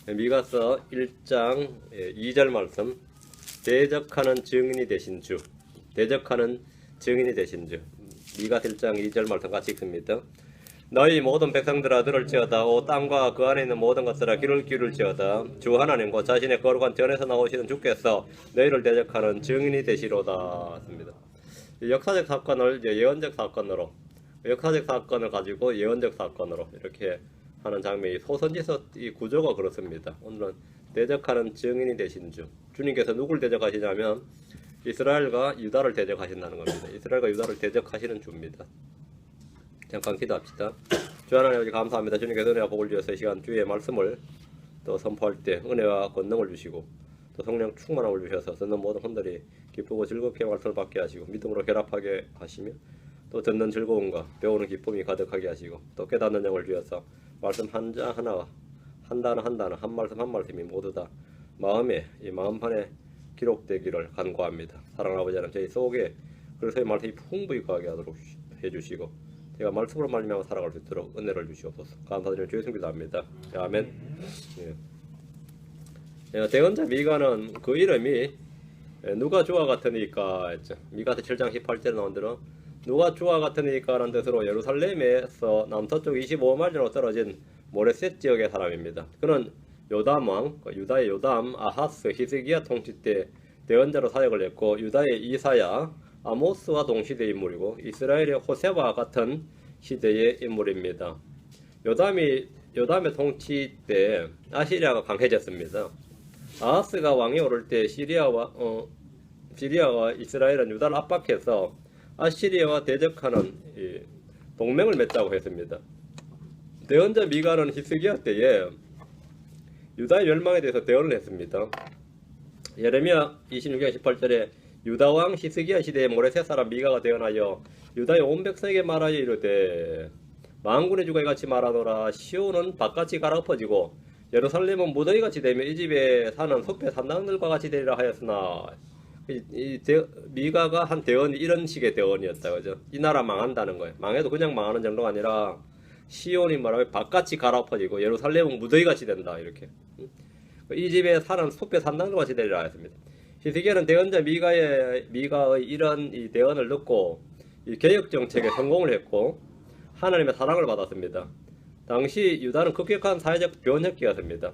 미가서 1장 2절 말씀. 대적하는 증인이 되신 주. 대적하는 증인이 되신 주. 미가서 1장 2절 말씀 같이 읽습니다. 너희 모든 백성들아 들을지어다. 오 땅과 그 안에 있는 모든 것들아 귀를 기울일지어다. 주 하나님과 자신의 거룩한 전에서 나오시는 주께서 너희를 대적하는 증인이 되시로다. 습니다. 역사적 사건을 이제 예언적 사건으로, 역사적 사건을 가지고 예언적 사건으로 이렇게 하는 장면이 소선지서 이 구조가 그렇습니다. 오늘은 대적하는 증인이 되신 주. 주님께서 누굴 대적하시냐면 이스라엘과 유다를 대적하신다는 겁니다. 이스라엘과 유다를 대적하시는 주입니다. 잠깐 기도합시다. 주 하나님 아버지 감사합니다. 주님께서 은혜와 복을 주셔서 이 시간 주의 말씀을 또 선포할 때 은혜와 권능을 주시고 또 성령 충만함을 주셔서 듣는 모든 분들이 기쁘고 즐겁게 말씀을 받게 하시고 믿음으로 결합하게 하시며 또 듣는 즐거움과 배우는 기쁨이 가득하게 하시고 또 깨닫는 영을 주셔서 말씀 한자 하나와 한 단어 한 단어 한 말씀 한 말씀이 모두 다 마음에 이 마음판에 기록되기를 간구합니다. 사랑하는 아버지 하나님 저희 속에 그리스도의 말씀이 풍부히 거하게 하도록 해주시고 제가 말씀으로 말미암아 살아갈 수 있도록 은혜를 주시옵소서. 감사드리며 주의 이름으로 기도합니다. 아멘. 대언자 미가는 그 이름이 누가 주와 같으니까 했죠. 미가서 7장 18절에 나온 대로 누가 주와 같으니까 라는 뜻으로 예루살렘에서 남서쪽 25마일로 떨어진 모레셋 지역의 사람입니다. 그는 요담 왕, 유다의 요담, 아하스, 히스기야 통치 때 대언자로 사역을 했고 유다의 이사야, 아모스와 동시대 인물이고 이스라엘의 호세와 같은 시대의 인물입니다. 요담의 통치 때 아시리아가 강해졌습니다. 아하스가 왕이 오를 때 시리아와 이스라엘은 유다를 압박해서 아시리아와 대적하는 동맹을 맺자고 했습니다. 대언자 미가는 히스기야 때에 유다의 멸망에 대해서 대언을 했습니다. 예레미야 26장 18절에 유다 왕 히스기야 시대의 모레셋 사람 미가가 대언하여 유다의 온 백성에게 말하여 이르되 만군의 주가 이같이 말하노라. 시온은 밭같이 갈아엎어지고 예루살렘은 무더기같이 되며 이 집에 사는 숲의 산당들과 같이 되리라 하였으나 미가가 한 대언이 이런 식의 대언이었다. 그죠? 이 나라 망한다는 거예요. 망해도 그냥 망하는 정도가 아니라 시온이 말하면 밭같이 갈아엎어지고 예루살렘은 무더기같이 된다. 이렇게 이 집에 사는 숲의 산당들과 같이 되리라 하였습니다. 히스기야는 대언자 미가의 이런 이 대언을 듣고 이 개혁 정책에 성공을 했고 하나님의 사랑을 받았습니다. 당시 유다는 급격한 사회적 변혁기였습니다.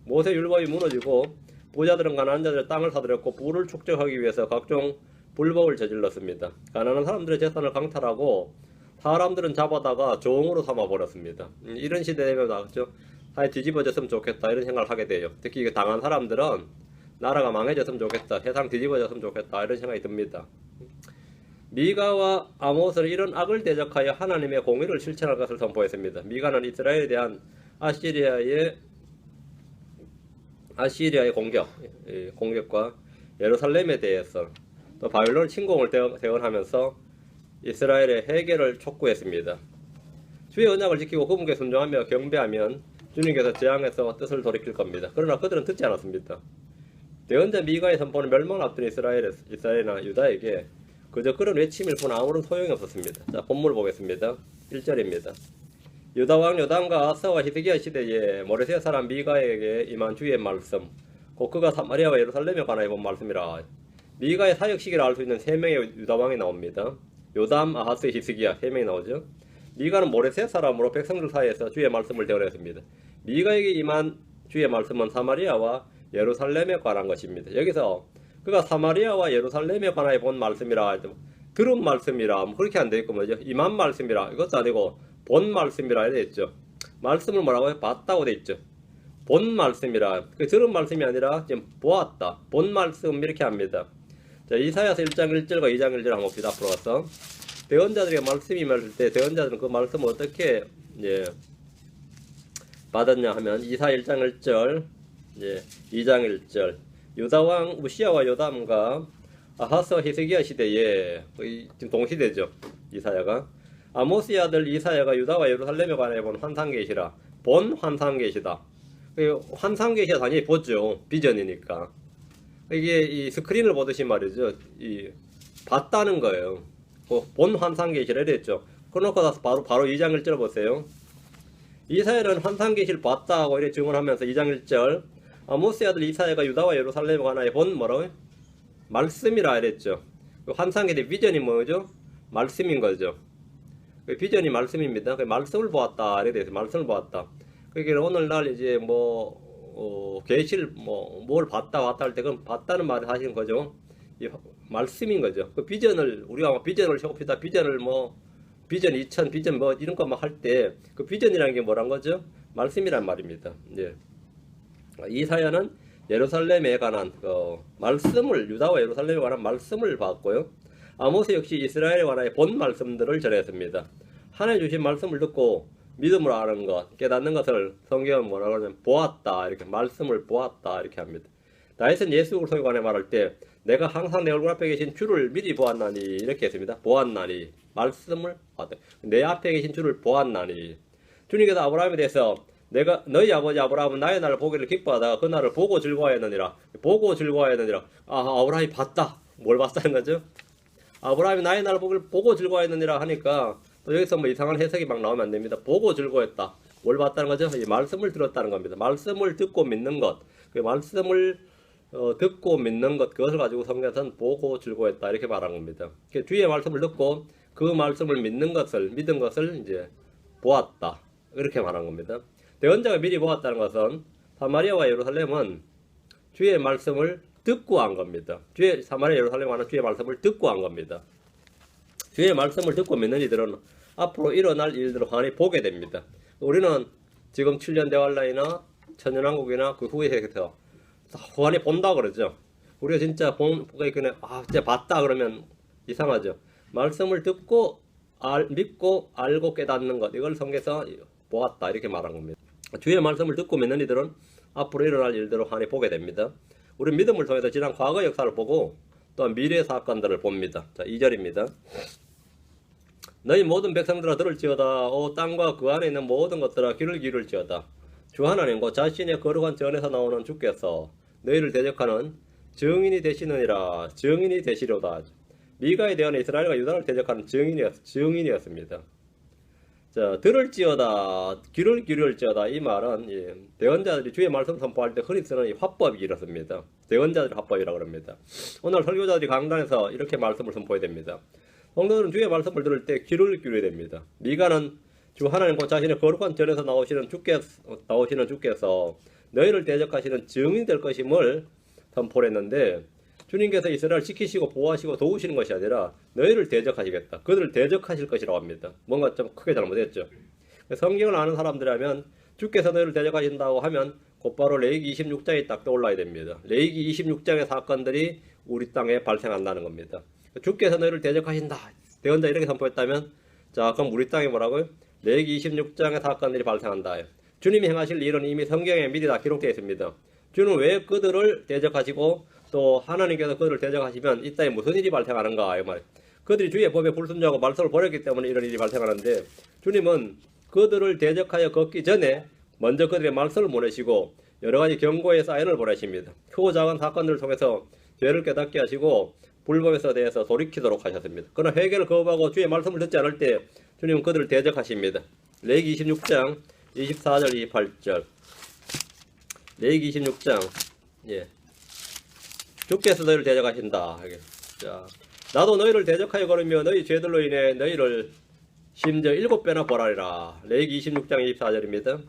모세 율법이 무너지고 부자들은 가난한 자들의 땅을 사들였고 부를 축적하기 위해서 각종 불법을 저질렀습니다. 가난한 사람들의 재산을 강탈하고 사람들은 잡아다가 종으로 삼아버렸습니다. 이런 시대 되면 나왔죠. 사회 뒤집어졌으면 좋겠다 이런 생각을 하게 돼요. 특히 당한 사람들은 나라가 망해졌으면 좋겠다, 세상 뒤집어졌으면 좋겠다 이런 생각이 듭니다. 미가와 아모스는 이런 악을 대적하여 하나님의 공의를 실천할 것을 선포했습니다. 미가는 이스라엘에 대한 아시리아의 공격과 예루살렘에 대해서 또 바빌론 침공을 대언하면서 이스라엘의 해결을 촉구했습니다. 주의 언약을 지키고 그분께 순종하며 경배하면 주님께서 재앙에서 뜻을 돌이킬 겁니다. 그러나 그들은 듣지 않았습니다. 대언자 미가의 선포는 멸망을 앞둔 이스라엘이나 유다에게 그저 그런 외침일 뿐 아무런 소용이 없었습니다. 자, 본문을 보겠습니다. 1절입니다. 유다 왕 요담과 아사와 히스기야 시대에 모레셋 사람 미가에게 임한 주의 말씀, 곧 그가 사마리아와 예루살렘에 관하여 본 말씀이라. 미가의 사역 시기를 알 수 있는 3명의 유다 왕이 나옵니다. 요담, 아하스, 히스기야 3명이 나오죠. 미가는 모레셋 사람으로 백성들 사이에서 주의 말씀을 대언했습니다. 미가에게 임한 주의 말씀은 사마리아와 예루살렘에 관한 것입니다. 여기서 그가 사마리아와 예루살렘에 관하여 본 말씀이라 들은 말씀이라 그렇게 안 되겠고 뭐죠? 임한 말씀이라 이것도 아니고 본 말씀이라 되어 있죠. 말씀을 뭐라고 해? 봤다고 되어 있죠. 본 말씀이라 그 들은 말씀이 아니라 지금 보았다. 본 말씀 이렇게 합니다. 자, 이사야서 1장 1절과 2장 1절 한번 봅시다. 앞으로 가서 대언자들에게 말씀이 임할 때 대언자들은 그 말씀을 어떻게 받았냐 하면 이사야 1장 1절 2장 1절 유다 왕 우시야와 요담과 아하스와 히스기야 시대에 지금 동시대죠. 이사야가 아모스의 아들 이사야가 유다와 예루살렘에 관해 본 환상계시라. 본 환상계시다. 환상계시가 당연히 보죠. 비전이니까. 이게 이 스크린을 보듯이 말이죠. 이 봤다는 거예요. 본 환상계시라 이랬죠. 그러놓고 나서 바로 2장 1절 보세요. 이사야는 환상 계시를 봤다고 이렇게 증언하면서 2장 1절 아모스의 아들 이사야가 유다와 예루살렘에 관하여 본 뭐라고요? 말씀이라 이랬죠. 환상에 대해 비전이 뭐죠? 말씀인 거죠. 그 비전이 말씀입니다. 그 말씀을 보았다 이렇게 돼서 말씀을 보았다. 그러니까 오늘날 이제 계시를 뭘 봤다 할 때 그건 봤다는 말을 하시는 거죠. 이 말씀인 거죠. 그 비전을 우리가 비전을 세웁시다. 비전을 비전 2000 비전 이런 거 막 할 때 그 비전이라는 게 뭐란 거죠? 말씀이란 말입니다. 예. 이사야는 예루살렘에 관한 말씀을 유다와 예루살렘에 관한 말씀을 봤고요. 아모스 역시 이스라엘에 관하여 본 말씀들을 전했습니다. 하나님 주신 말씀을 듣고 믿음으로 아는 것, 깨닫는 것을 성경은 뭐라고 하냐면 보았다 이렇게 말씀을 보았다 이렇게 합니다. 다윗은 예수 그리스도에 관해 말할 때 내가 항상 내 얼굴 앞에 계신 주를 미리 보았나니 이렇게 했습니다. 보았나니 말씀을 봤다. 내 앞에 계신 주를 보았나니 주님께서 아브라함에 대해서 내가 너희 아버지 아브라함은 나의 날을 보기를 기뻐하다가 그 날을 보고 즐거워하였느니라. 보고 즐거워하였느니라. 아브라함이 봤다. 뭘 봤다는 거죠? 아브라함이 나의 날을 보고 즐거워하였느니라 하니까 또 여기서 이상한 해석이 막 나오면 안 됩니다. 보고 즐거워했다. 뭘 봤다는 거죠? 이 말씀을 들었다는 겁니다. 말씀을 듣고 믿는 것. 그 말씀을 듣고 믿는 것, 그것을 가지고 성경에서는 보고 즐거워했다 이렇게 말한 겁니다. 주의 말씀을 듣고 그 말씀을 믿는 것을 믿은 것을 이제 보았다 이렇게 말한 겁니다. 대언자가 미리 보았다는 것은 사마리아와 예루살렘은 주의 말씀을 듣고 한 겁니다. 사마리아 예루살렘과는 주의 말씀을 듣고 한 겁니다. 주의 말씀을 듣고 믿는 이들은 앞으로 일어날 일들을 환히 보게 됩니다. 우리는 지금 7년 대환란이나 천년왕국이나 그 후에서 환히 본다 그러죠. 우리가 진짜 진짜 봤다 그러면 이상하죠. 말씀을 듣고 믿고 알고 깨닫는 것, 이걸 성경에서 보았다 이렇게 말한 겁니다. 주의 말씀을 듣고 믿는 이들은 앞으로 일어날 일들을 환히 보게 됩니다. 우리 믿음을 통해서 지난 과거 역사를 보고 또한 미래 사건들을 봅니다. 자, 2절입니다. 너희 모든 백성들아 들을지어다. 오 땅과 그 안에 있는 모든 것들아 귀를 기울지어다. 주 하나님과 자신의 거룩한 전에서 나오는 주께서 너희를 대적하는 증인이 되시느니라. 증인이 되시려다. 미가에 대한 이스라엘과 유다를 대적하는 증인이었습니다. 자, 들을지어다, 귀를 기울지어다. 이 말은 대언자들이 주의 말씀 선포할 때 흔히 쓰는 이 화법이 이렇습니다. 대언자들의 화법이라고 합니다. 오늘 설교자들이 강단에서 이렇게 말씀을 선포해야 됩니다. 성도들은 주의 말씀을 들을 때 귀를 기울여야 됩니다. 미가는 주 하나님과 자신의 거룩한 전에서 나오시는 주께서 너희를 대적하시는 증인이 될 것임을 선포를 했는데, 주님께서 이스라엘을 지키시고 보호하시고 도우시는 것이 아니라 너희를 대적하시겠다. 그들을 대적하실 것이라고 합니다. 뭔가 좀 크게 잘못했죠. 성경을 아는 사람들이라면 주께서 너희를 대적하신다고 하면 곧바로 레위기 26장이 딱 떠올라야 됩니다. 레위기 26장의 사건들이 우리 땅에 발생한다는 겁니다. 주께서 너희를 대적하신다. 대언자 이렇게 선포했다면, 자, 그럼 우리 땅에 뭐라고요? 레위기 26장의 사건들이 발생한다. 주님이 행하실 일은 이미 성경에 미리 다 기록되어 있습니다. 주는 왜 그들을 대적하시고 또 하나님께서 그들을 대적하시면 이 땅에 무슨 일이 발생하는가 이 말이에요. 그들이 주의 법에 불순종하고 말씀을 버렸기 때문에 이런 일이 발생하는데, 주님은 그들을 대적하여 걷기 전에 먼저 그들의 말씀을 보내시고 여러 가지 경고의 사인을 보내십니다. 크고 작은 사건들을 통해서 죄를 깨닫게 하시고 불법에서 대해서 돌이키도록 하셨습니다. 그러나 회개를 거부하고 주의 말씀을 듣지 않을 때 주님은 그들을 대적하십니다. 레위기 26장 24절 28절. 레위기 26장 주께서 너희를 대적하신다. 자, 나도 너희를 대적하여 걸으며 너희 죄들로 인해 너희를 심지어 7배나 벌하리라. 레위기 26장 24절입니다.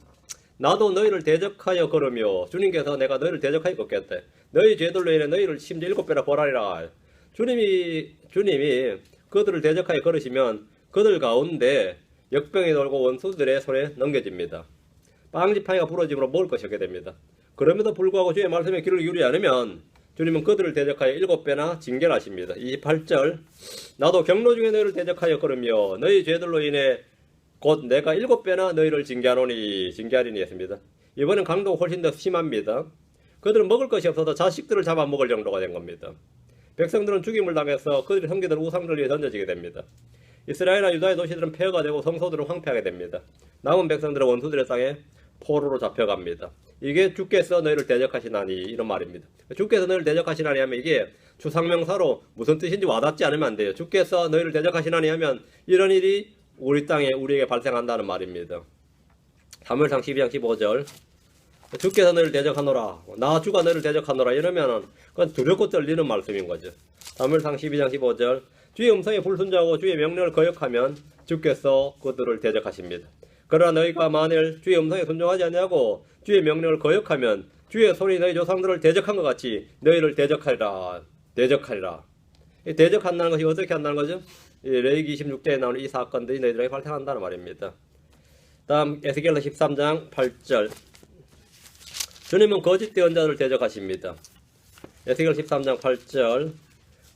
나도 너희를 대적하여 걸으며, 주님께서 내가 너희를 대적하여 걷겠다. 너희 죄들로 인해 너희를 심지어 7배나 벌하리라. 주님이 그들을 대적하여 걸으시면 그들 가운데 역병이 돌고 원수들의 손에 넘겨집니다. 빵지팡이가 부러짐으로 먹을 것이 없게 됩니다. 그럼에도 불구하고 주의 말씀에 귀를 기울이지 않으면 주님은 그들을 대적하여 7배나 징계를 하십니다. 28절. 나도 경로 중에 너희를 대적하여 걸으며 너희 죄들로 인해 곧 내가 7배나 너희를 징계하리니 했습니다. 이번엔 강도가 훨씬 더 심합니다. 그들은 먹을 것이 없어서 자식들을 잡아먹을 정도가 된 겁니다. 백성들은 죽임을 당해서 그들이 섬기던 우상들 위에 던져지게 됩니다. 이스라엘과 유다의 도시들은 폐허가 되고 성소들은 황폐하게 됩니다. 남은 백성들은 원수들의 땅에 포로로 잡혀갑니다. 이게 주께서 너희를 대적하시나니 이런 말입니다. 주께서 너희를 대적하시나니 하면 이게 주상명사로 무슨 뜻인지 와닿지 않으면 안 돼요. 주께서 너희를 대적하시나니 하면 이런 일이 우리 땅에 우리에게 발생한다는 말입니다. 사무엘상 12장 15절 주께서 너를 대적하노라 나 주가 너를 대적하노라 이러면은 그건 두렵고 떨리는 말씀인 거죠. 사무엘상 12장 15절 주의 음성에 불순종하고 주의 명령을 거역하면 주께서 그들을 대적하십니다. 그러나 너희가 만일 주의 음성에 순종하지 않냐고 주의 명령을 거역하면 주의 손이 너희 조상들을 대적한 것 같이 너희를 대적하리라. 대적하리라. 이 대적한다는 것이 어떻게 한다는 거죠? 레위기 26장에 나오는 이 사건들이 너희들에게 발생한다는 말입니다. 다음 에스겔서 13장 8절 주님은 거짓 대언자들을 대적하십니다. 에스겔 13장 8절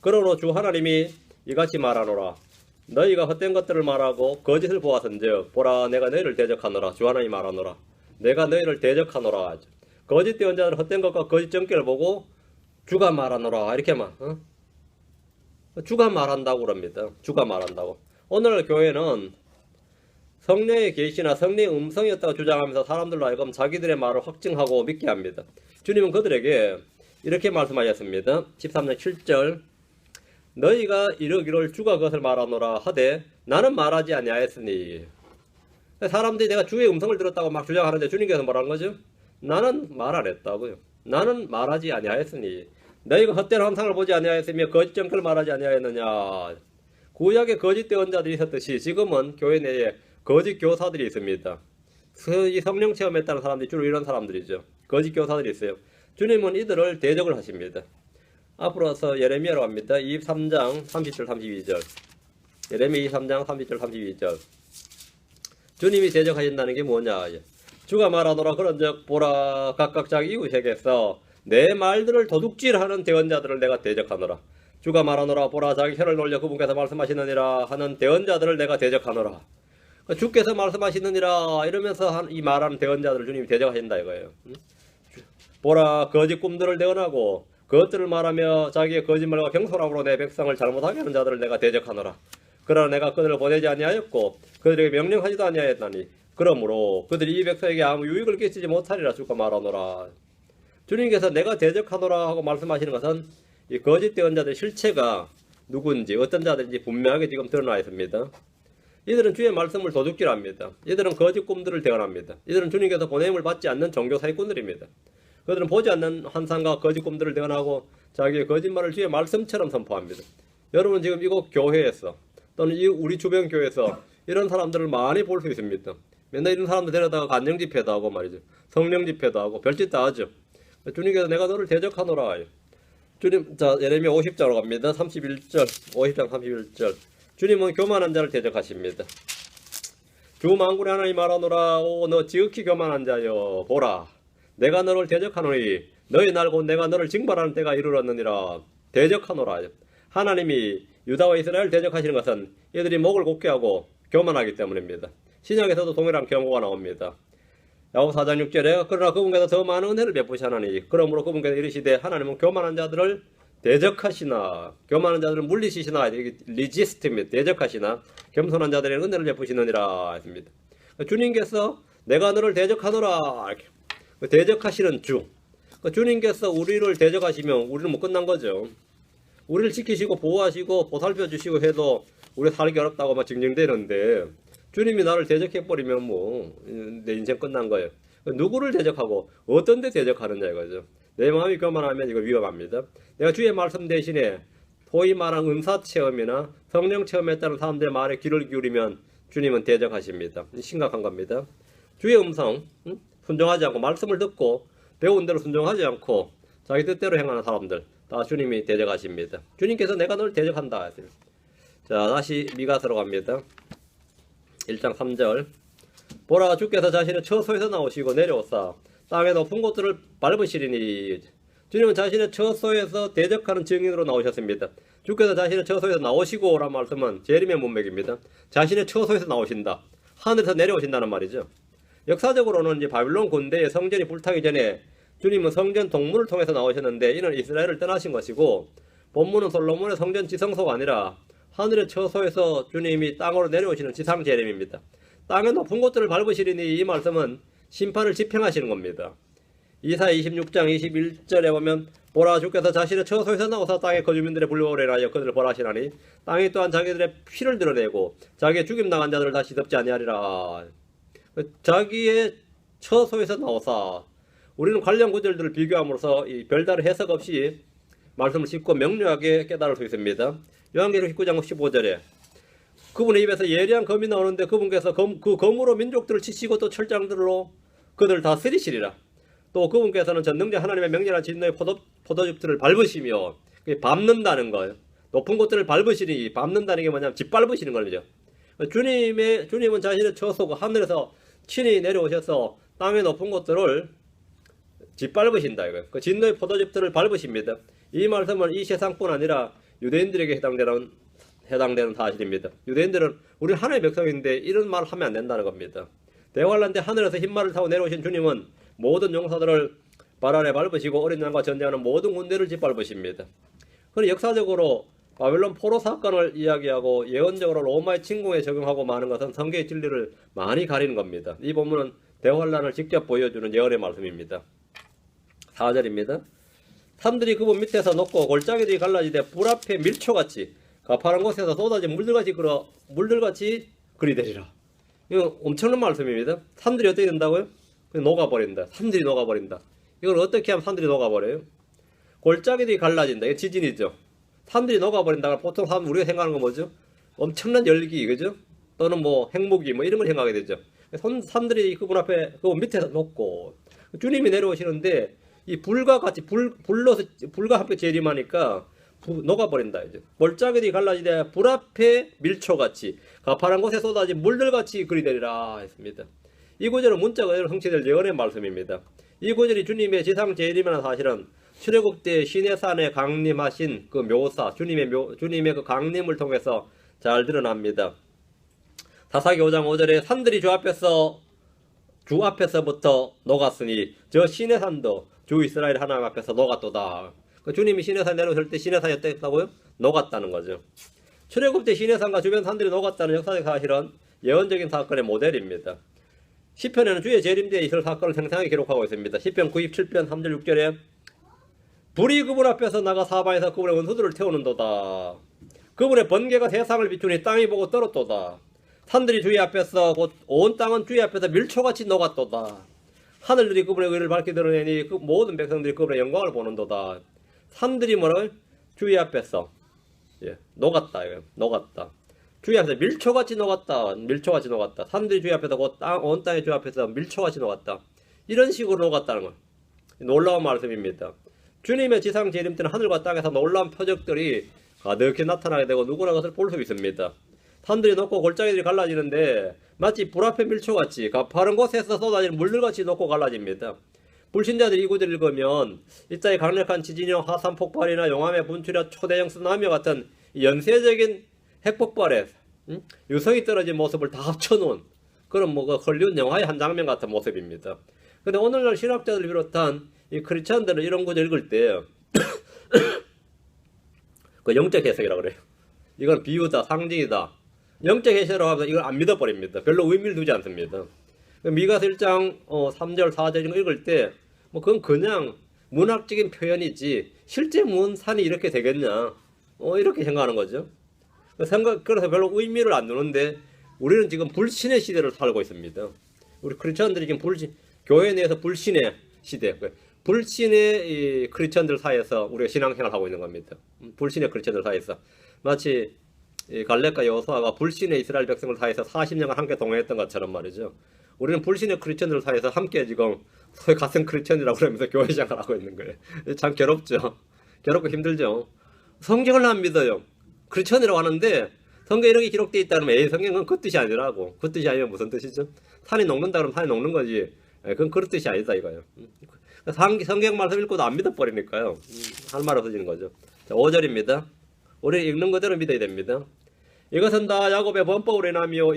그러므로 주 하나님이 이같이 말하노라 너희가 헛된 것들을 말하고 거짓을 보았은즉 보라 내가 너희를 대적하노라. 주 하나님이 말하노라 내가 너희를 대적하노라. 거짓 대언자들은 헛된 것과 거짓 정결을 보고 주가 말하노라 이렇게만 주가 말한다고 그럽니다. 주가 말한다고. 오늘 교회는 성령의 계시나 성령의 음성이었다고 주장하면서 사람들로 하여금 자기들의 말을 확증하고 믿게 합니다. 주님은 그들에게 이렇게 말씀하셨습니다. 13장 7절 너희가 이르기를 주가 그것을 말하노라 하되 나는 말하지 아니하였으니 사람들이 내가 주의 음성을 들었다고 막 주장하는데 주님께서 뭐라는 거죠? 나는 말 안 했다고요. 나는 말하지 아니하였으니 너희가 헛된 환상을 보지 아니하였으며 거짓 정결을 말하지 아니하였느냐. 구약에 거짓 대언자들이 있었듯이 지금은 교회 내에 거짓 교사들이 있습니다. 이 성령 체험했다는 사람들이 주로 이런 사람들이죠. 거짓 교사들이 있어요. 주님은 이들을 대적을 하십니다. 앞으로 와서 예레미야로 갑니다. 23장 30절 32절 예레미야 23장 30절 32절 주님이 대적하신다는 게 뭐냐. 주가 말하노라 그런즉 보라 각각 자기 이웃에게서 내 말들을 도둑질하는 대언자들을 내가 대적하노라. 주가 말하노라 보라 자기 혀를 놀려 그분께서 말씀하시느니라 하는 대언자들을 내가 대적하노라. 주께서 말씀하시느니라 이러면서 이 말하는 대언자들을 주님이 대적하신다 이거예요. 보라 거짓 꿈들을 대언하고 그것들을 말하며 자기의 거짓말과 경솔함으로 내 백성을 잘못하게 하는 자들을 내가 대적하노라. 그러나 내가 그들을 보내지 아니하였고 그들에게 명령하지도 아니하였나니 그러므로 그들이 이 백성에게 아무 유익을 끼치지 못하리라. 주가 말하노라. 주님께서 내가 대적하노라 하고 말씀하시는 것은 이 거짓 대언자들의 실체가 누구인지 어떤 자들인지 분명하게 지금 드러나 있습니다. 이들은 주의 말씀을 도둑질합니다. 이들은 거짓 꿈들을 대언합니다. 이들은 주님께서 보냄을 받지 않는 종교 사기꾼들입니다. 그들은 보지 않는 환상과 거짓 꿈들을 대언하고 자기의 거짓말을 주의 말씀처럼 선포합니다. 여러분 지금 이곳 교회에서 또는 우리 주변 교회에서 이런 사람들을 많이 볼 수 있습니다. 맨날 이런 사람들 데려다가 간증 집회도 하고 말이죠. 성령 집회도 하고 별짓 다 하죠. 주님께서 내가 너를 대적하노라. 주님, 자 예레미야 50장으로 갑니다. 31절 50장 31절 주님은 교만한 자를 대적하십니다. 주 만군의 하나님 말하노라 오 너 지극히 교만한 자여 보라 내가 너를 대적하노니 너희 날고 내가 너를 징벌하는 때가 이르렀느니라. 대적하노라. 하나님이 유다와 이스라엘 대적하시는 것은 이들이 목을 곧게 하고 교만하기 때문입니다. 신약에서도 동일한 경고가 나옵니다. 야고보 4장 6절에 그러나 그분께서 더 많은 은혜를 베푸시나니 그러므로 그분께서 이르시되 하나님은 교만한 자들을 대적하시나 교만한 자들을 물리시시나 리지스트입니다. 대적하시나 겸손한 자들의 은혜를 베푸시느니라 했습니다. 주님께서 내가 너를 대적하노라 대적하시는 주 주님께서 우리를 대적하시면 우리는 뭐 끝난 거죠. 우리를 지키시고 보호하시고 보살펴 주시고 해도 우리 살기 어렵다고 막 징징대는데 주님이 나를 대적해버리면 뭐 내 인생 끝난 거예요. 누구를 대적하고 어떤 데 대적하느냐 이거죠. 내 마음이 교만하면 이거 위험합니다. 내가 주의 말씀 대신에 소위 말한 은사 체험이나 성령 체험에 따른 사람들의 말에 귀를 기울이면 주님은 대적하십니다. 심각한 겁니다. 주의 음성 순종하지 않고 말씀을 듣고 배운 대로 순종하지 않고 자기 뜻대로 행하는 사람들 다 주님이 대적하십니다. 주님께서 내가 너를 대적한다 하세요. 자 다시 미가서로 갑니다. 1장 3절 보라 주께서 자신의 처소에서 나오시고 내려오사 땅의 높은 곳들을 밟으시리니 주님은 자신의 처소에서 대적하는 증인으로 나오셨습니다. 주께서 자신의 처소에서 나오시고 라는 말씀은 재림의 문맥입니다. 자신의 처소에서 나오신다. 하늘에서 내려오신다는 말이죠. 역사적으로는 이제 바빌론 군대의 성전이 불타기 전에 주님은 성전 동문을 통해서 나오셨는데 이는 이스라엘을 떠나신 것이고 본문은 솔로몬의 성전 지성소가 아니라 하늘의 처소에서 주님이 땅으로 내려오시는 지상 재림입니다. 땅의 높은 곳들을 밟으시리니 이 말씀은 심판을 집행하시는 겁니다. 이사야 26장 21절에 보면 보라 주께서 자신의 처소에서 나오사 땅의 거주민들의 불효를 하여 그들을 벌하시나니 땅이 또한 자기들의 피를 드러내고 자기의 죽임당한 자들을 다시 덮지 아니하리라. 자기의 처소에서 나오사. 우리는 관련 구절들을 비교함으로써 이 별다른 해석 없이 말씀을 쉽고 명료하게 깨달을 수 있습니다. 요한계시록 19장 15절에 그분의 입에서 예리한 검이 나오는데 그분께서 그 검으로 민족들을 치시고 또 철장들로 그들을 다 쓰리시리라. 또 그분께서는 전능자 하나님의 명령한 진노의 포도즙들을 밟으시며, 밟는다는 거예요. 높은 곳들을 밟으시니, 밟는다는 게 뭐냐면 짓밟으시는 거죠. 주님은 자신의 처소고 하늘에서 친히 내려오셔서 땅의 높은 곳들을 짓밟으신다 이거예요. 그 진노의 포도즙들을 밟으십니다. 이 말씀은 이 세상뿐 아니라 유대인들에게 해당되는 사실입니다. 유대인들은 우리 하나님의 백성인데 이런 말을 하면 안 된다는 겁니다. 대환란 때 하늘에서 흰말을 타고 내려오신 주님은 모든 용사들을 발 아래 밟으시고 어린 양과 전쟁하는 모든 군대를 짓밟으십니다. 그런데 역사적으로 바벨론 포로 사건을 이야기하고 예언적으로 로마의 침공에 적용하고 많은 것은 성경의 진리를 많이 가리는 겁니다. 이 본문은 대환란을 직접 보여주는 예언의 말씀입니다. 4절입니다. 산들이 그분 밑에서 녹고 골짜기들이 갈라지되 불 앞에 밀초같이 가파른 곳에서 쏟아진 물들같이 그리 되리라. 이거 엄청난 말씀입니다. 산들이 어떻게 된다고요? 녹아버린다. 산들이 녹아버린다. 이걸 어떻게 하면 산들이 녹아버려요? 골짜기들이 갈라진다. 이거 지진이죠. 산들이 녹아버린다. 보통 우리가 생각하는 건 뭐죠? 엄청난 열기, 그죠? 또는 뭐 핵무기, 뭐 이런 걸 생각하게 되죠. 산들이 그분 앞에, 그분 밑에서 녹고, 주님이 내려오시는데, 이 불과 같이, 불과 함께 재림하니까, 녹아버린다. 이제 골짜기들이 갈라지되 불 앞에 밀초같이 가파른 곳에 쏟아진 물들같이 그리 되리라 했습니다. 이 구절은 문자가 성취될 예언의 말씀입니다. 이 구절이 주님의 지상 재림이라는 사실은 출애굽 때 시내산에 강림하신 그 묘사, 주님의 그 강림을 통해서 잘 드러납니다. 사사기 5장 5절에 산들이 주 앞에서부터 녹았으니 저 시내산도 주 이스라엘 하나님 앞에서 녹았도다. 주님이 시내산 내려오실 때 시내산이 어땠다고요? 녹았다는 거죠. 출애굽 때 시내산과 주변 산들이 녹았다는 역사적 사실은 예언적인 사건의 모델입니다. 시편에는 주의 재림대에 있을 사건을 생생하게 기록하고 있습니다. 시편 97편 3절 6절에 불이 그분 앞에서 나가 사방에서 그분의 원수들을 태우는도다. 그분의 번개가 세상을 비추니 땅이 보고 떨었도다. 산들이 주의 앞에서 곧 온 땅은 주의 앞에서 밀초같이 녹았도다. 하늘들이 그분의 의를 밝게 드러내니 그 모든 백성들이 그분의 영광을 보는도다. 산들이 뭐라고요? 주의 앞에서 녹았다. 녹았다. 주의 앞에서 밀초같이 녹았다. 밀초같이 녹았다. 산들이 주의 앞에서 곧 온 땅의 주의 앞에서 밀초같이 녹았다. 이런 식으로 녹았다는 거. 놀라운 말씀입니다. 주님의 지상 재림 때는 하늘과 땅에서 놀라운 표적들이 가득히 나타나게 되고 누구나 그것을 볼 수 있습니다. 산들이 녹고 골짜기들이 갈라지는데 마치 불 앞에 밀초같이 가파른 곳에서 쏟아지는 물들같이 녹고 갈라집니다. 불신자들이 이 구절을 읽으면 이따의 강력한 지진이나 화산 폭발이나 용암의 분출이나 초대형 쓰나미와 같은 연쇄적인 핵폭발에 유성이 떨어진 모습을 다 합쳐놓은 그런 헐리우드 영화의 한 장면 같은 모습입니다. 근데 오늘날 신학자들 비롯한 이 크리스찬들은 이런 구절 읽을 때 그 영적 해석이라고 그래요. 이건 비유다, 상징이다. 영적 해석이라고 하면 이걸 안 믿어버립니다. 별로 의미를 두지 않습니다. 미가서 1장 3절 4절 이런 거 읽을 때 그건 그냥 문학적인 표현이지 실제 문산이 이렇게 되겠냐 이렇게 생각하는 거죠. 그래서 별로 의미를 안 두는데 우리는 지금 불신의 시대를 살고 있습니다. 우리 크리스천들이 지금 교회 내에서 불신의 시대, 불신의 이 크리스천들 사이에서 우리가 신앙생활을 하고 있는 겁니다. 불신의 크리스천들 사이에서 마치 갈렙과 여호수아가 불신의 이스라엘 백성들 사이에서 40년간 함께 동행했던 것처럼 말이죠. 우리는 불신의 크리스천들 사이에서 함께 지금 소위 같은 크리스천이라고 그러면서 교회 생활을 하고 있는 거예요. 참 괴롭죠. 괴롭고 힘들죠. 성경을 안 믿어요. 크리스천이라고 하는데 성경에 이렇게 기록되어 있다면 성경은 그 뜻이 아니라고. 그 뜻이 아니면 무슨 뜻이죠? 산이 녹는다 그러면 산이 녹는 거지. 그건 그런 뜻이 아니다 이거예요. 성경 말씀 읽고도 안 믿어버리니까요. 할 말 없어지는 거죠. 자, 5절입니다. 우리 읽는 그대로 믿어야 됩니다. 이것은 다 야곱의 범법으로 인하며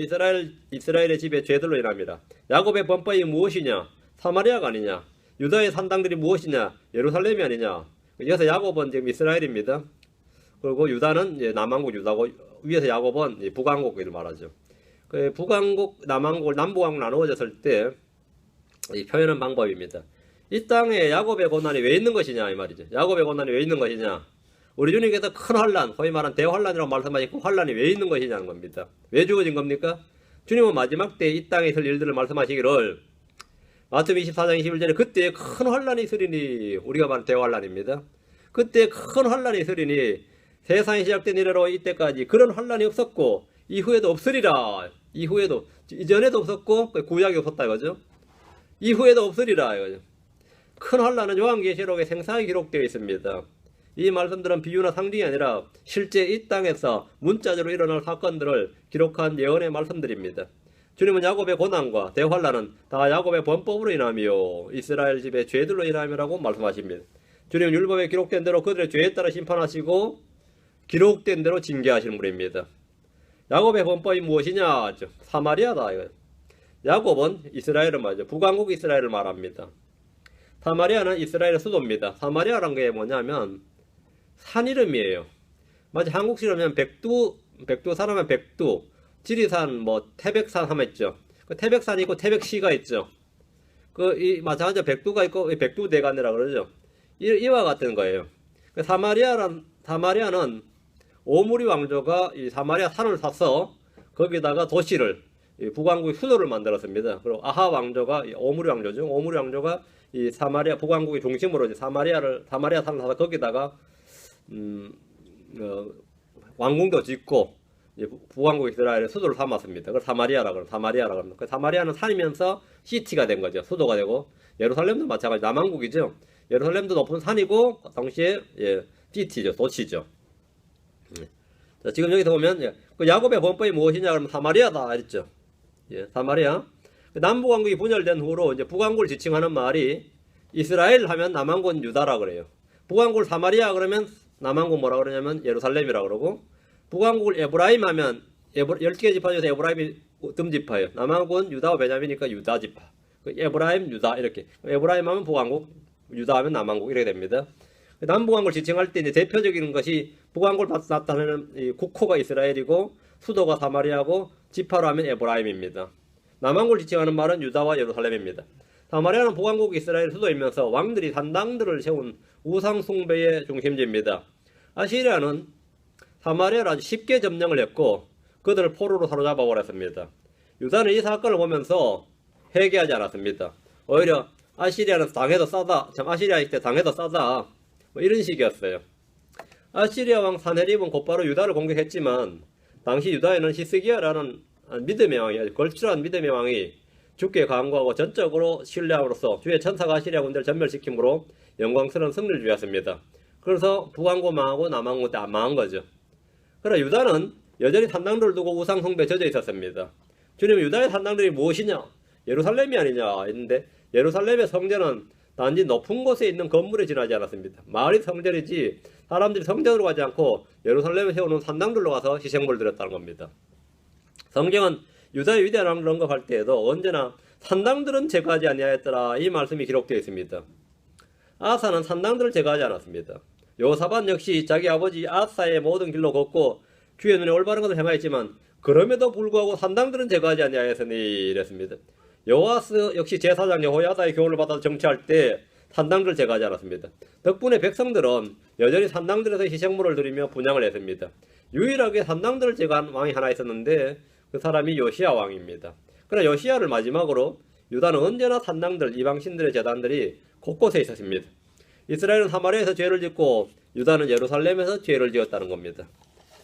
이스라엘의 집의 죄들로 인함이라. 야곱의 범법이 무엇이냐? 사마리아가 아니냐? 유다의 산당들이 무엇이냐? 예루살렘이 아니냐? 여기서 야곱은 지금 이스라엘입니다. 그리고 유다는 이제 남왕국 유다고 위에서 야곱은 북왕국을 말하죠. 그 북왕국, 남왕국, 남북왕국 나누어졌을 때 이 표현한 방법입니다. 이 땅에 야곱의 고난이 왜 있는 것이냐 이 말이죠. 야곱의 고난이 왜 있는 것이냐? 우리 주님께서 큰 환란, 소위 말하는 대환란이라고 말씀하시고 환란이 왜 있는 것이냐는 겁니다. 왜 주어진 겁니까? 주님은 마지막 때 이 땅에 있을 일들을 말씀하시기를 마태복음 24장 21절에 그때 큰 환란이 있으리니, 우리가 말한 대환란입니다. 그때 큰 환란이 있으리니 세상이 시작된 이래로 이때까지 그런 환란이 없었고 이후에도 없으리라. 이후에도, 이전에도 없었고 구약이 없었다 이거죠. 이후에도 없으리라 이거죠. 큰 환란은 요한계시록에 생생하게 기록되어 있습니다. 이 말씀들은 비유나 상징이 아니라 실제 이 땅에서 문자적으로 일어날 사건들을 기록한 예언의 말씀들입니다. 주님은 야곱의 고난과 대환란은 다 야곱의 범법으로 인하며 이스라엘 집의 죄들로 인하며라고 말씀하십니다. 주님은 율법에 기록된 대로 그들의 죄에 따라 심판하시고 기록된 대로 징계하시는 분입니다. 야곱의 범법이 무엇이냐? 사마리아다. 야곱은 이스라엘을 말이죠. 북왕국 이스라엘을 말합니다. 사마리아는 이스라엘의 수도입니다. 사마리아란 게 뭐냐면 산 이름이에요. 마치 한국식으로 하면 백두산 하면 백두, 지리산, 뭐 태백산 하면 있죠. 그 태백산이 있고 태백시가 있죠. 마찬가지로 백두가 있고 백두대간이라 그러죠. 이와 같은 거예요. 사마리아는 오므리 왕조가 이 사마리아 산을 사서 거기다가 도시를, 북왕국의 수도를 만들었습니다. 그리고 아하 왕조가, 오므리 왕조죠. 오므리 왕조가 이 사마리아 북왕국의 중심으로 이제 사마리아 산을 사서 거기다가 왕궁도 짓고 북왕국 이스라엘의 수도를 삼았습니다. 그걸 사마리아라고 합니다. 그 사마리아는 산이면서 시티가 된 거죠. 수도가 되고, 예루살렘도 마찬가지 남왕국이죠. 예루살렘도 높은 산이고 당시에 시티죠, 도시죠. 자, 지금 여기서 보면 그 야곱의 범법이 무엇이냐 그러면 사마리아다 했죠. 사마리아. 남북왕국이 분열된 후로 이제 북왕국을 지칭하는 말이 이스라엘 하면 남왕국은 유다라 그래요. 북왕국을 사마리아 그러면 남왕국 뭐라 그러냐면 예루살렘이라 그러고, 북왕국을 에브라임 하면 10개 지파 중에서 에브라임이 뜸지파예요. 남왕국은 유다와 베냐민이니까 유다 지파. 에브라임, 유다 이렇게. 에브라임 하면 북왕국, 유다 하면 남왕국 이렇게 됩니다. 남북왕국을 지칭할 때 이제 대표적인 것이 북왕국을 나타내는 국호가 이스라엘이고 수도가 사마리아고 지파로 하면 에브라임입니다. 남왕국을 지칭하는 말은 유다와 예루살렘입니다. 사마리아는 북왕국 이스라엘 수도이면서 왕들이 산당들을 세운 우상 숭배의 중심지입니다. 아시리아는 사마리아를 아주 쉽게 점령을 했고 그들을 포로로 사로잡아 버렸습니다. 유다는 이 사건을 보면서 회개하지 않았습니다. 오히려 아시리아는 당해도 싸다, 참 아시리아 때 당해도 싸다, 뭐 이런 식이었어요. 아시리아 왕 사네립은 곧바로 유다를 공격했지만 당시 유다에는 히스기야라는 믿음의 왕이, 아주 걸출한 믿음의 왕이 주께 간구하고 전적으로 신뢰함으로써 주의 천사가 아시리아 군대를 전멸시킴으로 영광스러운 승리를 주었습니다. 그래서 북왕국 망하고 남왕국 때 안 망한 거죠. 그러나 유다는 여전히 산당들을 두고 우상 숭배에 젖어 있었습니다. 주님은 유다의 산당들이 무엇이냐? 예루살렘이 아니냐 했는데, 예루살렘의 성전은 단지 높은 곳에 있는 건물에 지나지 않았습니다. 마을이 성전이지 사람들이 성전으로 가지 않고 예루살렘에 세우는 산당들로 가서 희생물을 드렸다는 겁니다. 성경은 유다의 위대한 왕을 언급할 때에도 언제나 산당들은 제거하지 아니하였더라 이 말씀이 기록되어 있습니다. 아사는 산당들을 제거하지 않았습니다. 여호사밧 역시 자기 아버지 아사의 모든 길로 걷고 주의 눈에 올바른 것을 행하였지만 그럼에도 불구하고 산당들은 제거하지 아니하였으니 이랬습니다. 여호아스 역시 제사장 여호야다의 교훈을 받아 정치할 때 산당들을 제거하지 않았습니다. 덕분에 백성들은 여전히 산당들에서 희생물을 드리며 분향을 했습니다. 유일하게 산당들을 제거한 왕이 하나 있었는데 그 사람이 요시야 왕입니다. 그러나 요시야를 마지막으로 유다는 언제나 산당들, 이방신들의 제단들이 곳곳에 있었습니다. 이스라엘은 사마리아에서 죄를 짓고 유다는 예루살렘에서 죄를 지었다는 겁니다.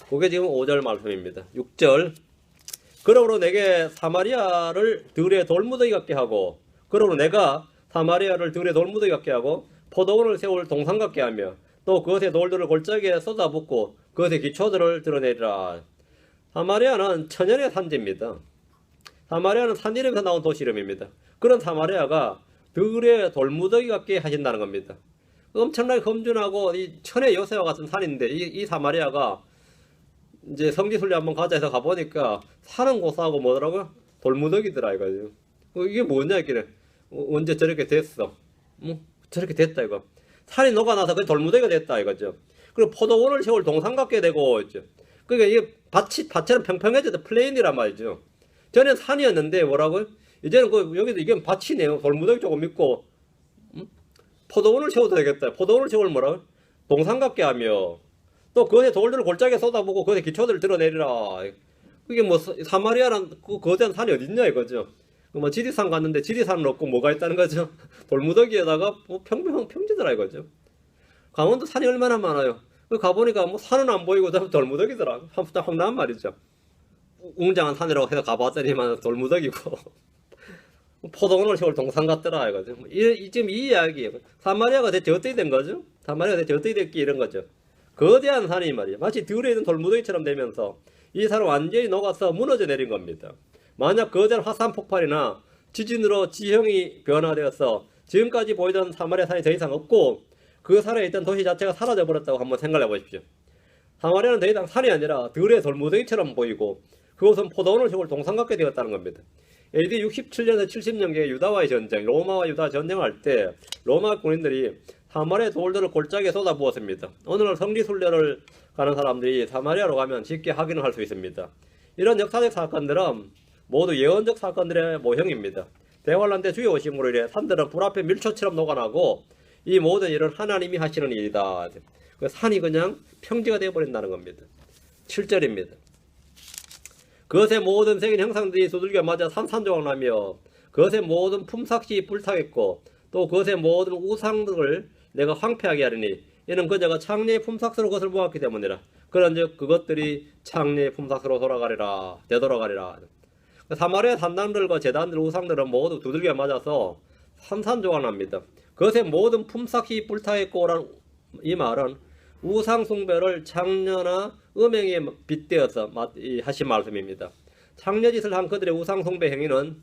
그게 지금 5절 말씀입니다. 6절, 그러므로 내게 사마리아를 들의 돌무더기 같게 하고, 그러므로 내가 사마리아를 들의 돌무더기 같게 하고 포도원을 세울 동산 같게 하며 또 그것의 돌들을 골짜기에 쏟아붓고 그것의 기초들을 드러내리라. 사마리아는 천연의 산지입니다. 사마리아는 산 이름에서 나온 도시 이름입니다. 그런 사마리아가 들의 돌무더기 같게 하신다는 겁니다. 엄청나게 험준하고 이 천의 요새와 같은 산인데 이 사마리아가 이제 성지순례 한번 가자 해서 가보니까 산은 고사하고 뭐더라고요? 돌무더기더라 이거죠. 이게 뭐냐 이게 언제 저렇게 됐어? 저렇게 됐다 이거. 산이 녹아나서 그 돌무더기가 됐다 이거죠. 그리고 포도원을 세울 동산 같게 되고 있죠. 그러니까 이게 밭처럼 평평해져도 플레인이란 말이죠. 전엔 산이었는데 뭐라고요? 이제는 여기도 이게 밭이네요. 돌무더기 조금 있고, 포도원을 세워도 되겠다. 포도원을 세울 뭐라고요? 동산 같게 하며 또 그것의 돌들을 골짜기에 쏟아부고 그것의 기초들을 드러내리라. 그게 뭐 사마리아란 그 거대한 산이 어딨냐 이거죠. 뭐 지리산 갔는데 지리산은 없고 뭐가 있다는 거죠. 돌무더기에다가 뭐 평지더라 이거죠. 강원도 산이 얼마나 많아요. 그 가보니까 뭐 산은 안 보이고 돌무더기더라. 확 나온 말이죠. 웅장한 산이라고 해서 가봤더니만 돌무더기고 포도원을 세울 동산 같더라 이거죠. 지금 이 이야기예요. 사마리아가 대체 어떻게 된 거죠? 사마리아가 대체 어떻게 됐기 이런 거죠. 거대한 산이 말이에요. 마치 들에 있는 돌무더기처럼 되면서 이 산은 완전히 녹아서 무너져 내린 겁니다. 만약 거대한 화산 폭발이나 지진으로 지형이 변화되어서 지금까지 보이던 사마리아 산이 더 이상 없고 그 산에 있던 도시 자체가 사라져 버렸다고 한번 생각해 보십시오. 사마리아는 더 이상 산이 아니라 들의 돌무더기처럼 보이고 그곳은 포도원을 세울 동산 같게 되었다는 겁니다. AD 67년에서 70년경에 유다와의 전쟁, 로마와 유다 전쟁을 할 때 로마 군인들이 사마리아 돌들을 골짜기에 쏟아부었습니다. 오늘날 성지순례를 가는 사람들이 사마리아로 가면 쉽게 확인을 할 수 있습니다. 이런 역사적 사건들은 모두 예언적 사건들의 모형입니다. 대환란 때 주의 오심으로 인해 산들은 불 앞에 밀초처럼 녹아나고 이 모든 일은 하나님이 하시는 일이다. 산이 그냥 평지가 되어버린다는 겁니다. 7절입니다. 그것의 모든 생긴 형상들이 두들겨 맞아 산산조각나며 그것의 모든 품삯이 불타겠고 또 그것의 모든 우상들을 내가 황폐하게 하리니 이는 그녀가 창녀의 품삯으로 그것을 모았기 때문이라. 그런즉 그것들이 창녀의 품삯으로 되돌아가리라. 사마리아 산당들과 제단들 우상들은 모두 두들겨 맞아서 산산조각납니다. 그것의 모든 품삯이 불타겠고라는 이 말은 우상 숭배를 창녀나 음행에 빗대어서 하신 말씀입니다. 창녀짓을 한 그들의 우상 숭배 행위는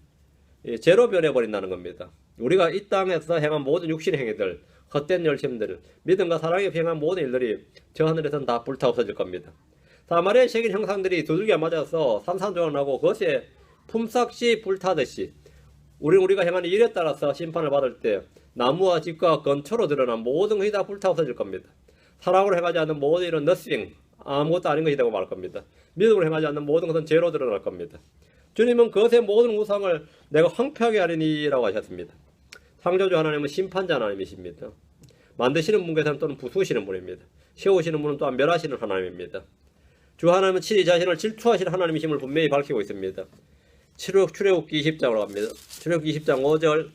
죄로 변해버린다는 겁니다. 우리가 이 땅에서 행한 모든 육신의 행위들, 헛된 열심들, 믿음과 사랑에 행한 모든 일들이 저 하늘에서는 다 불타 없어질 겁니다. 사마리아의 새긴 형상들이 두들겨 맞아서 산산조각나고 그것에 품삯이 불타듯이 우리가 행한 일에 따라서 심판을 받을 때 나무와 집과 건초로 드러난 모든 것이 다 불타 없어질 겁니다. 사랑으로 행하지 않는 모든 일은 nothing, 아무것도 아닌 것이 되고 말 겁니다. 믿음으로 행하지 않는 모든 것은 죄로 드러날 겁니다. 주님은 그것의 모든 우상을 내가 황폐하게 하리니라고 하셨습니다. 창조주 하나님은 심판자 하나님이십니다. 만드시는 분께서는 또는 부수시는 분입니다. 세우시는 분은 또한 멸하시는 하나님입니다. 주 하나님은 친히 자신을 질투하시는 하나님이심을 분명히 밝히고 있습니다. 출애굽기 20장으로 갑니다. 출애굽기 20장 5절,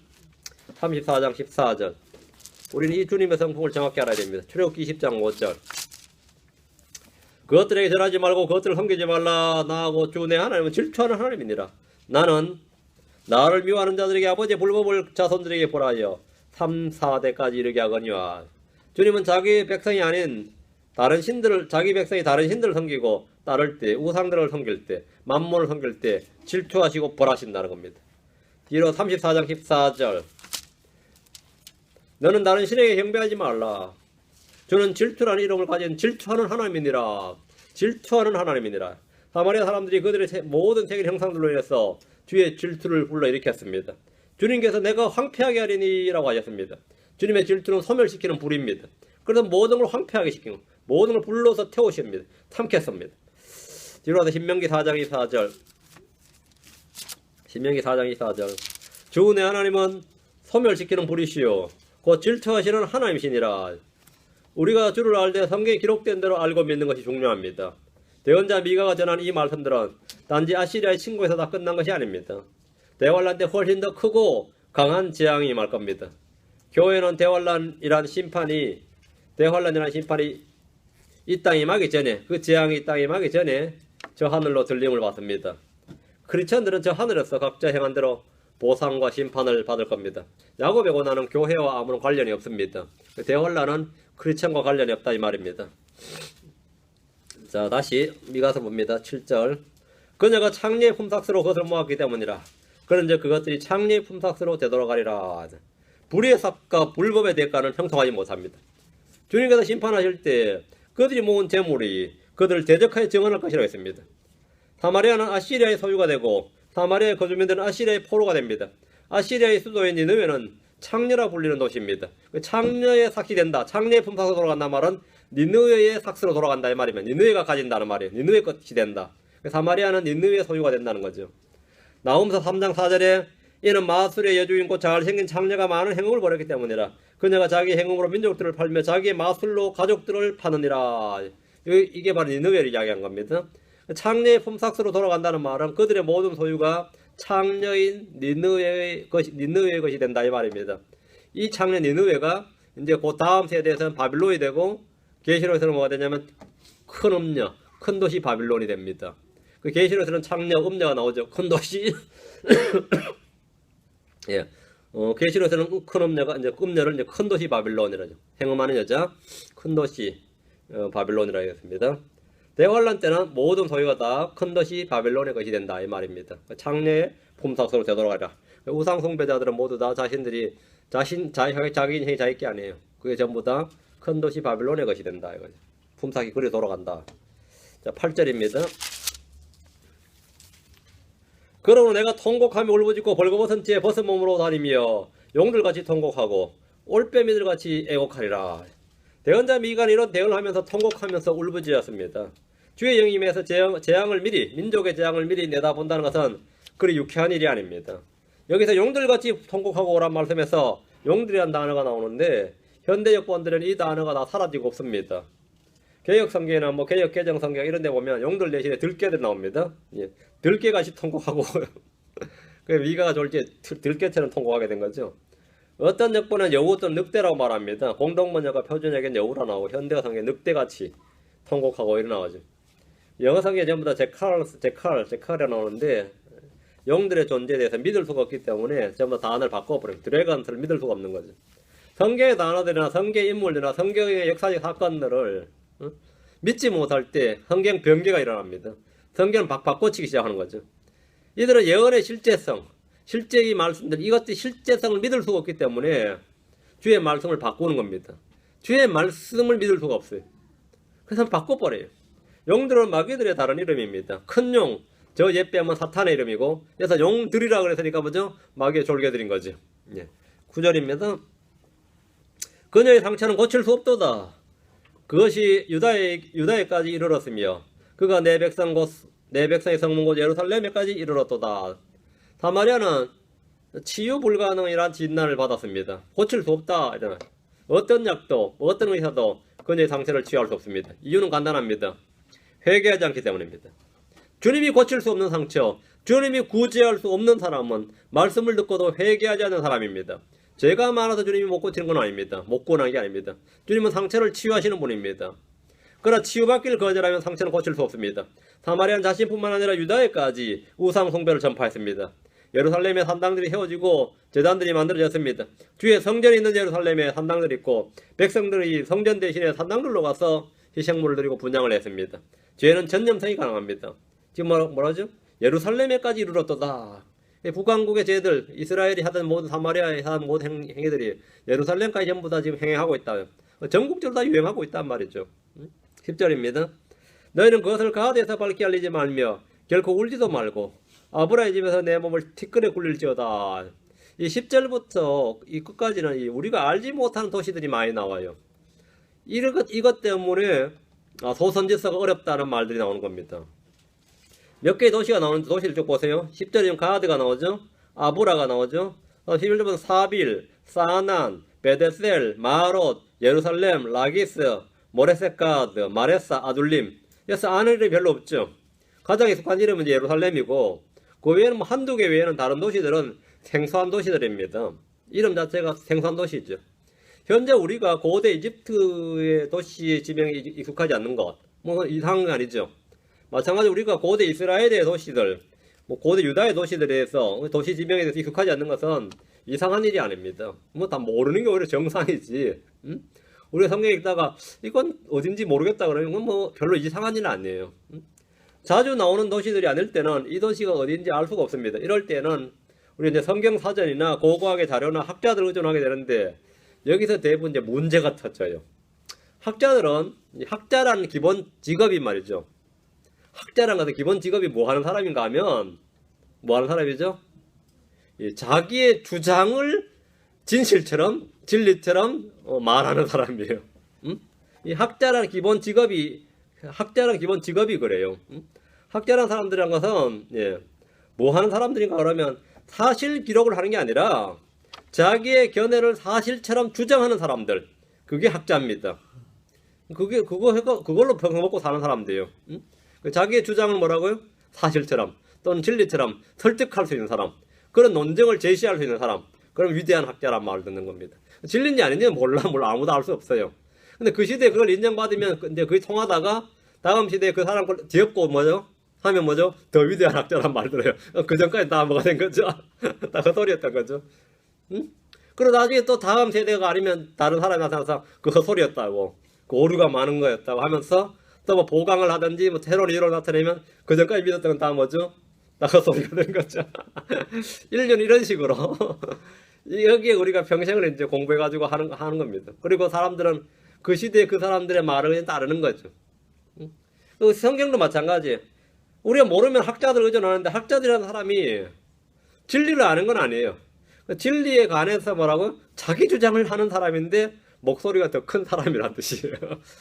34장 14절. 우리는 이 주님의 성품을 정확히 알아야 됩니다. 출애굽기 20장 5절. 그것들에게 절하지 말고 그것들을 섬기지 말라. 나하고 주 내 하나님은 질투하는 하나님이니라. 나는 나를 미워하는 자들에게 아버지의 불법을 자손들에게 보라하여 3, 4대까지 이르게 하거니와. 주님은 자기 백성이 아닌 다른 신들을, 자기 백성이 다른 신들을 섬기고 따를 때, 우상들을 섬길 때, 만몬을 섬길 때 질투하시고 벌하신다는 겁니다. 뒤로 34장 14절. 너는 다른 신에게 경배하지 말라. 저는 질투라는 이름을 가진 질투하는 하나님이니라. 질투하는 하나님이니라. 사마리아 사람들이 그들의 모든 새긴 형상들로 인해서 주의 질투를 불러일으켰습니다. 주님께서 내가 황폐하게 하리니라고 하셨습니다. 주님의 질투는 소멸시키는 불입니다. 그래서 모든 걸 황폐하게 시키고 모든 걸 불러서 태우십니다. 삼켰습니다. 뒤로 와서 신명기 4장 24절. 신명기 4장 24절. 주 내 하나님은 소멸시키는 불이시요 곧 질투하시는 하나님이시니라. 우리가 주를 알 때 성경에 기록된 대로 알고 믿는 것이 중요합니다. 대언자 미가가 전한 이 말씀들은 단지 아시리아의 침공에서 다 끝난 것이 아닙니다. 대환란 때 훨씬 더 크고 강한 재앙이 임할 겁니다. 교회는 대환란이란 심판이 이 땅에 임하기 전에, 그 재앙이 이 땅에 임하기 전에 저 하늘로 들림을 받습니다. 크리스천들은 저 하늘에서 각자 행한 대로 보상과 심판을 받을 겁니다. 야곱의 고난은 교회와 아무런 관련이 없습니다. 대환란은 크리스천과 관련이 없다 이 말입니다. 자, 다시 미가서 봅니다. 7절. 그녀가 창녀의 품삯으로 그것을 모았기 때문이라. 그런즉 그것들이 창녀의 품삯으로 되돌아가리라. 불의의 삭과 불법의 대가는 형통하지 못합니다. 주님께서 심판하실 때 그들이 모은 재물이 그들을 대적하여 정언할 것이라고 했습니다. 사마리아는 아시리아의 소유가 되고 사마리아의 거주민들은 아시리아의 포로가 됩니다. 아시리아의 수도인 니느웨는 창녀라 불리는 도시입니다. 창녀의 삭이 된다. 창녀의 품삯으로 돌아간다 말은 니느웨의 삭스로 돌아간다 이 말이면 니느웨가 가진다는 말이에요. 니느웨 것이 된다. 사마리아는 니느웨의 소유가 된다는 거죠. 나홈서 3장 4절에 이는 마술의 여주인고 잘생긴 창녀가 많은 행음을 벌였기 때문이라. 그녀가 자기 행음으로 민족들을 팔며 자기의 마술로 가족들을 파느니라. 이게 바로 니느웨를 이야기한 겁니다. 창녀의 품삯으로 돌아간다는 말은 그들의 모든 소유가 창녀인 니느웨의 것이 된다 이 말입니다. 이 창녀 니느웨가 이제 그 다음 세대에서는 바빌론이 되고 계시록에서는 뭐가 되냐면 큰 음녀, 큰 도시 바빌론이 됩니다. 그 계시록에서는 창녀, 음녀가 나오죠. 큰 도시. 예. 계시록에서는 큰 음녀가 이제 음녀를 이제 큰 도시 바빌론이라죠. 행음하는 여자, 큰 도시 바빌론이라 하겠습니다. 대환란 때는 모든 소유가 다 큰 도시 바빌론의 것이 된다 이 말입니다. 창녀의 품삯으로 되돌아가라. 우상 숭배자들은 모두 다 자신들이 자기 인생이 자기 게 아니에요. 그게 전부 다 큰 도시 바빌론의 것이 된다 이거죠. 품삯이 그리 돌아간다. 자, 8절입니다. 그러므로 내가 통곡하며 울부짖고 벌거벗은 채 벗은 몸으로 다니며 용들같이 통곡하고 올빼미들같이 애곡하리라. 대언자 미간이 이런 대응을 하면서 통곡하면서 울부짖었습니다. 주의 영이 임해서 재앙을 미리, 민족의 재앙을 미리 내다본다는 것은 그리 유쾌한 일이 아닙니다. 여기서 용들같이 통곡하고 오란 말씀에서 용들이란 단어가 나오는데 현대 역본들은 이 단어가 다 사라지고 없습니다. 개혁 성경이나 뭐 개혁 개정 성경 이런 데 보면 용들 대신에 들깨들 나옵니다. 예. 들깨같이 통곡하고 그 위가가 좋을 때 들깨처럼 통곡하게 된 거죠. 어떤 역본은 여우 또는 늑대라고 말합니다. 공동번역과 표준역엔 여우라 나오고 현대어 성경에 늑대같이 통곡하고 이런 나오죠. 영어 성경에 전부 다 제칼이라 나오는데 용들의 존재에 대해서 믿을 수가 없기 때문에 전부 다 단어를 바꿔버려요. 드래곤을 믿을 수가 없는 거죠. 성경의 단어들이나 성경의 인물들이나 성경의 역사적 사건들을 믿지 못할 때 성경 변개가 일어납니다. 성경은 바꿔치기 시작하는 거죠. 이들은 예언의 실제성, 실제의 말씀들, 이것들이 실제성을 믿을 수가 없기 때문에 주의 말씀을 바꾸는 겁니다. 주의 말씀을 믿을 수가 없어요. 그래서 바꿔버려요. 용들은 마귀들의 다른 이름입니다. 큰 용, 저 옛뱀은 사탄의 이름이고, 그래서 용들이라 그랬으니까 뭐죠? 마귀의 졸개들인 거죠. 예. 9절입니다. 그녀의 상처는 고칠 수 없도다. 그것이 유다에까지 이르렀으며 그가 내 백성의 성문 곧 예루살렘에까지 이르렀도다. 사마리아는 치유 불가능이란 진단을 받았습니다. 고칠 수 없다. 이러면 어떤 약도 어떤 의사도 그녀의 상처를 치유할 수 없습니다. 이유는 간단합니다. 회개하지 않기 때문입니다. 주님이 고칠 수 없는 상처, 주님이 구제할 수 없는 사람은 말씀을 듣고도 회개하지 않는 사람입니다. 죄가 많아서 주님이 못 고치는 건 아닙니다. 못 구원한 게 아닙니다. 주님은 상처를 치유하시는 분입니다. 그러나 치유받기를 거절하면 상처는 고칠 수 없습니다. 사마리아는 자신뿐만 아니라 유다에까지 우상 숭배를 전파했습니다. 예루살렘의 산당들이 세워지고 제단들이 만들어졌습니다. 주의 성전이 있는 예루살렘에 산당들이 있고 백성들이 성전 대신에 산당들로 가서 희생물을 드리고 분향을 했습니다. 죄는 전염성이 가능합니다. 지금 뭐라죠? 예루살렘에까지 이르렀도다. 북왕국의 죄들, 이스라엘이 하던 모든 사마리아에 하던 모든 행위들이 예루살렘까지 전부 다 지금 행해하고 있다. 전국적으로 다 유행하고 있단 말이죠. 10절입니다. 너희는 그것을 가드에서 밝게 알리지 말며 결코 울지도 말고 아브라의 집에서 내 몸을 티끌에 굴릴지어다. 이 10절부터 이 끝까지는 우리가 알지 못하는 도시들이 많이 나와요. 이것 때문에 소선지서가 어렵다는 말들이 나오는 겁니다. 몇 개의 도시가 나오는데 도시를 쭉 보세요. 10절이면 가드가 나오죠. 아브라가 나오죠. 11절은 사빌, 사난, 베데셀, 마롯, 예루살렘, 라기스, 모레셋가드, 마레사, 아둘림. 그래서 아는 이름이 별로 없죠. 가장 익숙한 이름은 예루살렘이고 그 외에는 뭐 한두 개 외에는 다른 도시들은 생소한 도시들입니다. 이름 자체가 생소한 도시죠. 현재 우리가 고대 이집트의 도시 지명이 익숙하지 않는 것, 뭐 이상한 건 아니죠. 마찬가지로 우리가 고대 이스라엘의 도시들, 뭐 고대 유다의 도시들에서 도시 지명에 대해서 익숙하지 않는 것은 이상한 일이 아닙니다. 뭐 다 모르는 게 오히려 정상이지. 우리가 성경 읽다가 이건 어딘지 모르겠다 그러면 뭐 별로 이상한 일은 아니에요. 자주 나오는 도시들이 아닐 때는 이 도시가 어딘지 알 수가 없습니다. 이럴 때는 우리 이제 성경 사전이나 고고학의 자료나 학자들 의존하게 되는데 여기서 대부분 이제 문제가 터져요. 학자들은 학자라는 기본 직업이 말이죠. 학자라는 것은 기본 직업이 뭐 하는 사람인가 하면 뭐 하는 사람이죠? 자기의 주장을 진리처럼 말하는 사람이에요. 이 학자라는 기본 직업이 그래요. 학자라는 사람들이란 것은 뭐 하는 사람들인가 그러면 사실 기록을 하는 게 아니라 자기의 견해를 사실처럼 주장하는 사람들, 그게 학자입니다. 그걸로 평생 먹고 사는 사람들이에요. 자기의 주장을 뭐라고요? 사실처럼 또는 진리처럼 설득할 수 있는 사람, 그런 논증을 제시할 수 있는 사람, 그럼 위대한 학자란 말을 듣는 겁니다. 진리인지 아닌지는 몰라 아무도 알 수 없어요. 근데 그 시대에 그걸 인정받으면 이제 그게 통하다가 다음 시대에 그 사람 걸 뒤엎고 뭐죠? 하면 뭐죠? 더 위대한 학자란 말 들어요. 그 전까지 다 뭐가 된 거죠? 다 헛소리였던 거죠. 응? 그리고 나중에 또 다음 세대가 아니면 다른 사람이 나타나서 그 헛소리였다고, 그 오류가 많은 거였다고 하면서 또 뭐 보강을 하든지 뭐 새로운 이론을 나타내면 그 전까지 믿었던 건 다 뭐죠? 다 헛소리가 된 거죠. 1년 이런 식으로 여기에 우리가 평생을 이제 공부해가지고 하는 겁니다. 그리고 사람들은 그 시대에 그 사람들의 말을 그냥 따르는 거죠. 그 성경도 마찬가지. 우리가 모르면 학자들 의존하는데 학자들이라는 사람이 진리를 아는 건 아니에요. 진리에 관해서 뭐라고? 자기 주장을 하는 사람인데 목소리가 더 큰 사람이란 뜻이에요.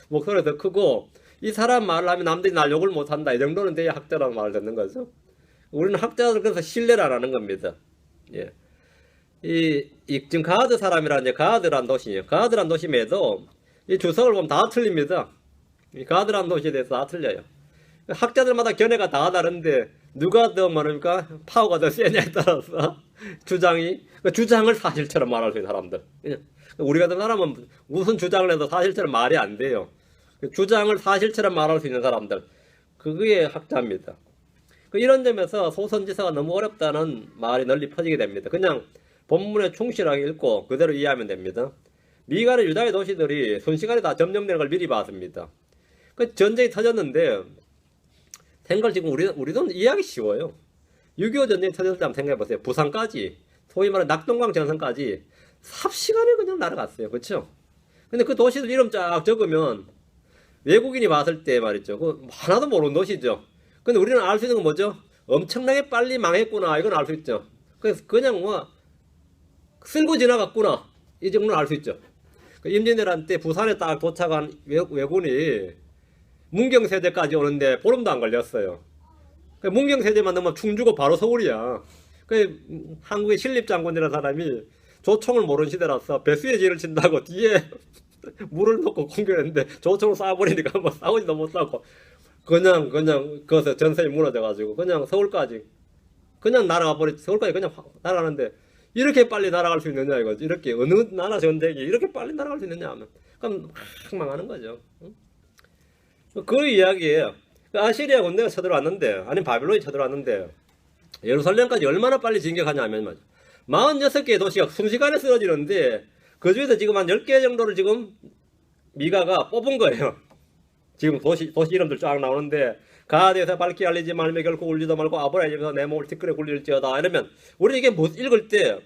목소리가 더 크고 이 사람 말을 하면 남들이 날 욕을 못한다, 이 정도는 돼야 학자라는 말을 듣는 거죠. 우리는 학자들 그래서 신뢰를 안 하는 겁니다. 예. 지금 가드 사람이란 이제 가드란 도시예요. 가드란 도심에도 이 주석을 보면 다 틀립니다. 이 가드란 도시에 대해서 다 틀려요. 학자들마다 견해가 다 다른데 누가 더 뭐랍니까? 파워가 더 세냐에 따라서 주장을 사실처럼 말할 수 있는 사람들. 우리 같은 사람은 무슨 주장을 해도 사실처럼 말이 안 돼요. 주장을 사실처럼 말할 수 있는 사람들, 그게 학자입니다. 이런 점에서 소선지서가 너무 어렵다는 말이 널리 퍼지게 됩니다. 그냥 본문에 충실하게 읽고 그대로 이해하면 됩니다. 미간의 유다의 도시들이 순식간에 다 점령되는 걸 미리 봤습니다. 전쟁이 터졌는데 생각을 지금 우리도 이해하기 쉬워요. 6.25 전쟁이 터졌을 때 한번 생각해보세요. 부산까지, 소위 말하는 낙동강 전선까지 삽시간에 그냥 날아갔어요. 그렇죠? 근데 그 도시들 이름 쫙 적으면 외국인이 봤을 때 말이죠, 그 하나도 모르는 도시죠. 근데 우리는 알 수 있는 건 뭐죠? 엄청나게 빨리 망했구나, 이건 알 수 있죠. 그래서 그냥 뭐 쓸고 지나갔구나, 이 정도는 알 수 있죠. 임진왜란 때 부산에 딱 도착한 왜군이 문경세제까지 오는데 보름도 안 걸렸어요. 문경세제만 넘으면 충주고 바로 서울이야. 한국의 신립장군이라는 사람이 조총을 모르는 시대라서 배수의 진을 친다고 뒤에 물을 넣고 공격했는데 조총을 쏴버리니까 뭐 싸우지도 못하고 그냥 거기서 전선이 무너져가지고 그냥 서울까지 그냥 날아가 버렸지. 서울까지 그냥 날아가는데 이렇게 빨리 날아갈 수 있느냐 이거지. 이렇게 어느 나라 전쟁이 이렇게 빨리 날아갈 수 있느냐 하면 그럼 막 망하는 거죠. 그 이야기예요. 아시리아 군대가 쳐들어왔는데, 아니 바빌론이 쳐들어왔는데 예루살렘까지 얼마나 빨리 진격하냐 하면 46개의 도시가 순식간에 쓰러지는데 그 중에서 지금 한 10개 정도를 지금 미가가 뽑은 거예요. 지금 도시 이름들 쫙 나오는데 가드에서 밝히 알리지 말며 결코 울리도 말고 아브라의 집에서 내 목을 티끌에 굴릴지어다 이러면 우리 이게 못 읽을 때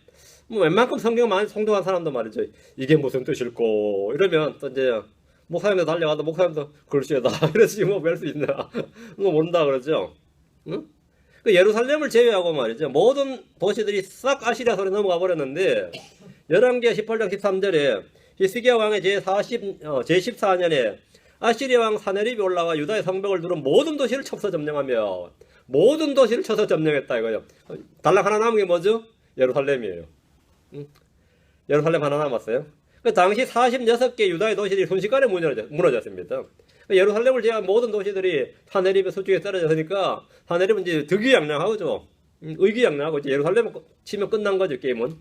뭐 웬만큼 성경 많이 성동한 사람도 말이죠. 이게 무슨 뜻일꼬 이러면 또 이제 목사님도 달려가도 목사님도 글쎄다 이러지 뭐 별 수 있나 뭐 모른다 그러죠. 응? 그 예루살렘을 제외하고 말이죠. 모든 도시들이 싹 아시리아 손에 넘어가 버렸는데 열왕기하 18장 13절에 히스기야 왕의 제14년에 아시리아 왕 사네립이 올라와 유다의 성벽을 두른 모든 도시를 쳐서 점령하며 모든 도시를 쳐서 점령했다 이거예요. 달랑 하나 남은 게 뭐죠? 예루살렘이에요. 예루살렘 하나 남았어요. 그 당시 46개 유다의 도시들이 순식간에 무너졌습니다. 예루살렘을 제외한 모든 도시들이 사네립의 수중에 떨어졌으니까 사네립은 이제 득이양양하죠. 의기양양하고 이제 예루살렘 치면 끝난 거죠, 게임은.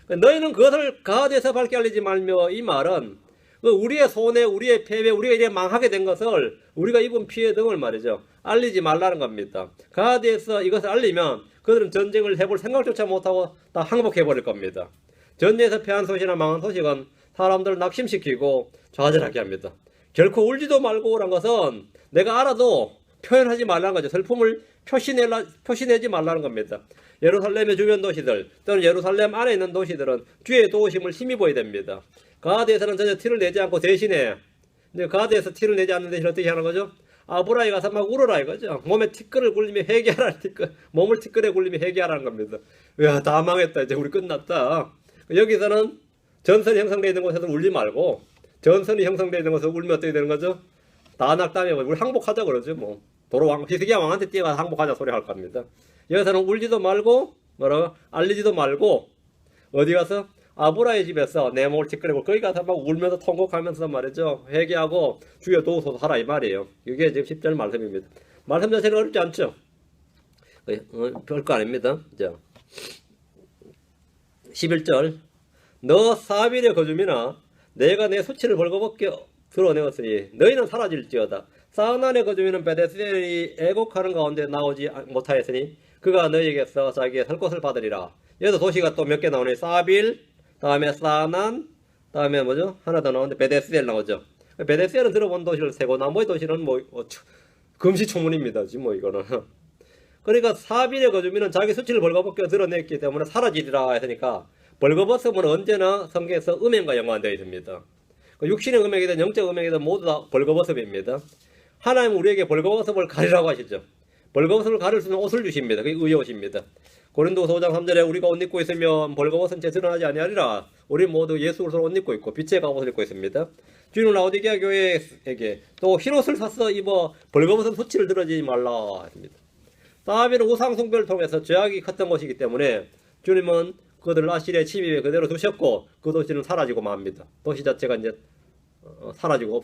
너희는 그것을 가드에서 밝게 알리지 말며, 이 말은 우리의 손해, 우리의 패배, 우리가 이제 망하게 된 것을 우리가 입은 피해 등을 말이죠, 알리지 말라는 겁니다. 가드에서 이것을 알리면 그들은 전쟁을 해볼 생각조차 못하고 다 항복해버릴 겁니다. 전쟁에서 패한 소시나 망한 소식은 사람들을 낙심시키고 좌절하게 합니다. 결코 울지도 말고 오란 것은 내가 알아도 표현하지 말라는 거죠. 슬픔을 표시내지 말라는 겁니다. 예루살렘의 주변 도시들 또는 예루살렘 안에 있는 도시들은 주의 도우심을 힘입어야 됩니다. 가드에서는 전혀 티를 내지 않고 대신에 가드에서 티를 내지 않는 대신 어떻게 하는 거죠? 아브라에 가서 막 울어라 이거죠. 몸에 티끌을 굴리며 회개하라는 몸을 티끌에 굴리며 회개하라는 겁니다. 야, 다 망했다. 이제 우리 끝났다. 여기서는 전선이 형성되어 있는 곳에서 울지 말고 전선이 형성되어 있는 곳에서 울면 어떻게 되는 거죠? 다 낙담해. 우리 항복하자 그러죠. 뭐 히스기야 왕한테 뛰어가서 항복하자 소리 할 겁니다. 여기서는 울지도 말고 뭐라고 알리지도 말고 어디 가서 아브라의 집에서 내 몸을 티끌이고 거기 가서 막 울면서 통곡하면서 말이죠, 회개하고 주여 도우소서 하라 이 말이에요. 이게 지금 10절 말씀입니다. 말씀 자체는 어렵지 않죠. 별거 아닙니다. 자, 11절 너 사빌의 거주민아 내가 내 수치를 벌거벗겨 드러내었으니 너희는 사라질지어다. 사은안의 거주민은 베데스엘이 애곡하는 가운데 나오지 못하였으니 그가 너희에게서 자기의 살 곳을 받으리라. 여기서 도시가 또 몇 개 나오네. 사빌, 다음에 사난, 다음에 뭐죠? 하나 더 나오는데 베데스엘 나오죠. 베데스엘은 들어본 도시를 세고 나머지 도시는 뭐 금시초문입니다. 지금 뭐 이거는. 그러니까 사빌의 거주민은 자기 수치를 벌거벗겨 드러냈기 때문에 사라지리라 했으니까 벌거벗음은 언제나 성경에서 음행과 연관되어 있습니다. 육신의 음행이든 영적 음행이든 모두 다 벌거벗음입니다. 하나님은 우리에게 벌거벗음을 가리라고 하시죠. 벌거벗음을 가릴 수 있는 옷을 주십니다. 그게 의의 옷입니다. 고린도서 5장 3절에 우리가 옷 입고 있으면 벌거벗은 채 드러나지 아니하리라. 우리 모두 예수 그리스도로 옷 입고 있고 빛의 갑옷을 입고 있습니다. 주님은 라오디게아 교회에게 또 흰옷을 사서 입어 벌거벗은 수치를 드러내지 말라 했습니다. 사빌은 우상 숭배를 통해서 죄악이 컸던 것이기 때문에 주님은 그들을 아시리아의 침입에 그대로 두셨고 그 도시는 사라지고 맙니다. 도시 자체가 이제 사라지고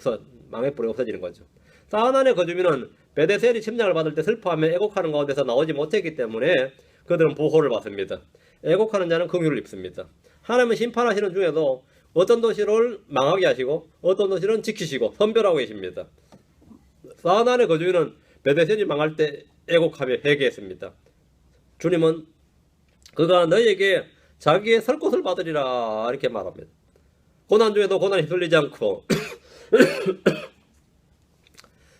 망해버리고 없어지는 거죠. 사은안의 거주민은 베데스엘이 침략을 받을 때 슬퍼하며 애곡하는 가운데서 나오지 못했기 때문에 그들은 보호를 받습니다. 애곡하는 자는 긍휼을 입습니다. 하나님은 심판하시는 중에도 어떤 도시를 망하게 하시고 어떤 도시는 지키시고 선별하고 계십니다. 사은안의 거주민은 베데스엘이 망할 때 애곡하며 회개했습니다. 주님은 그가 너희에게 자기의 설 곳을 받으리라 이렇게 말합니다. 고난 중에도 고난에 휩쓸리지 않고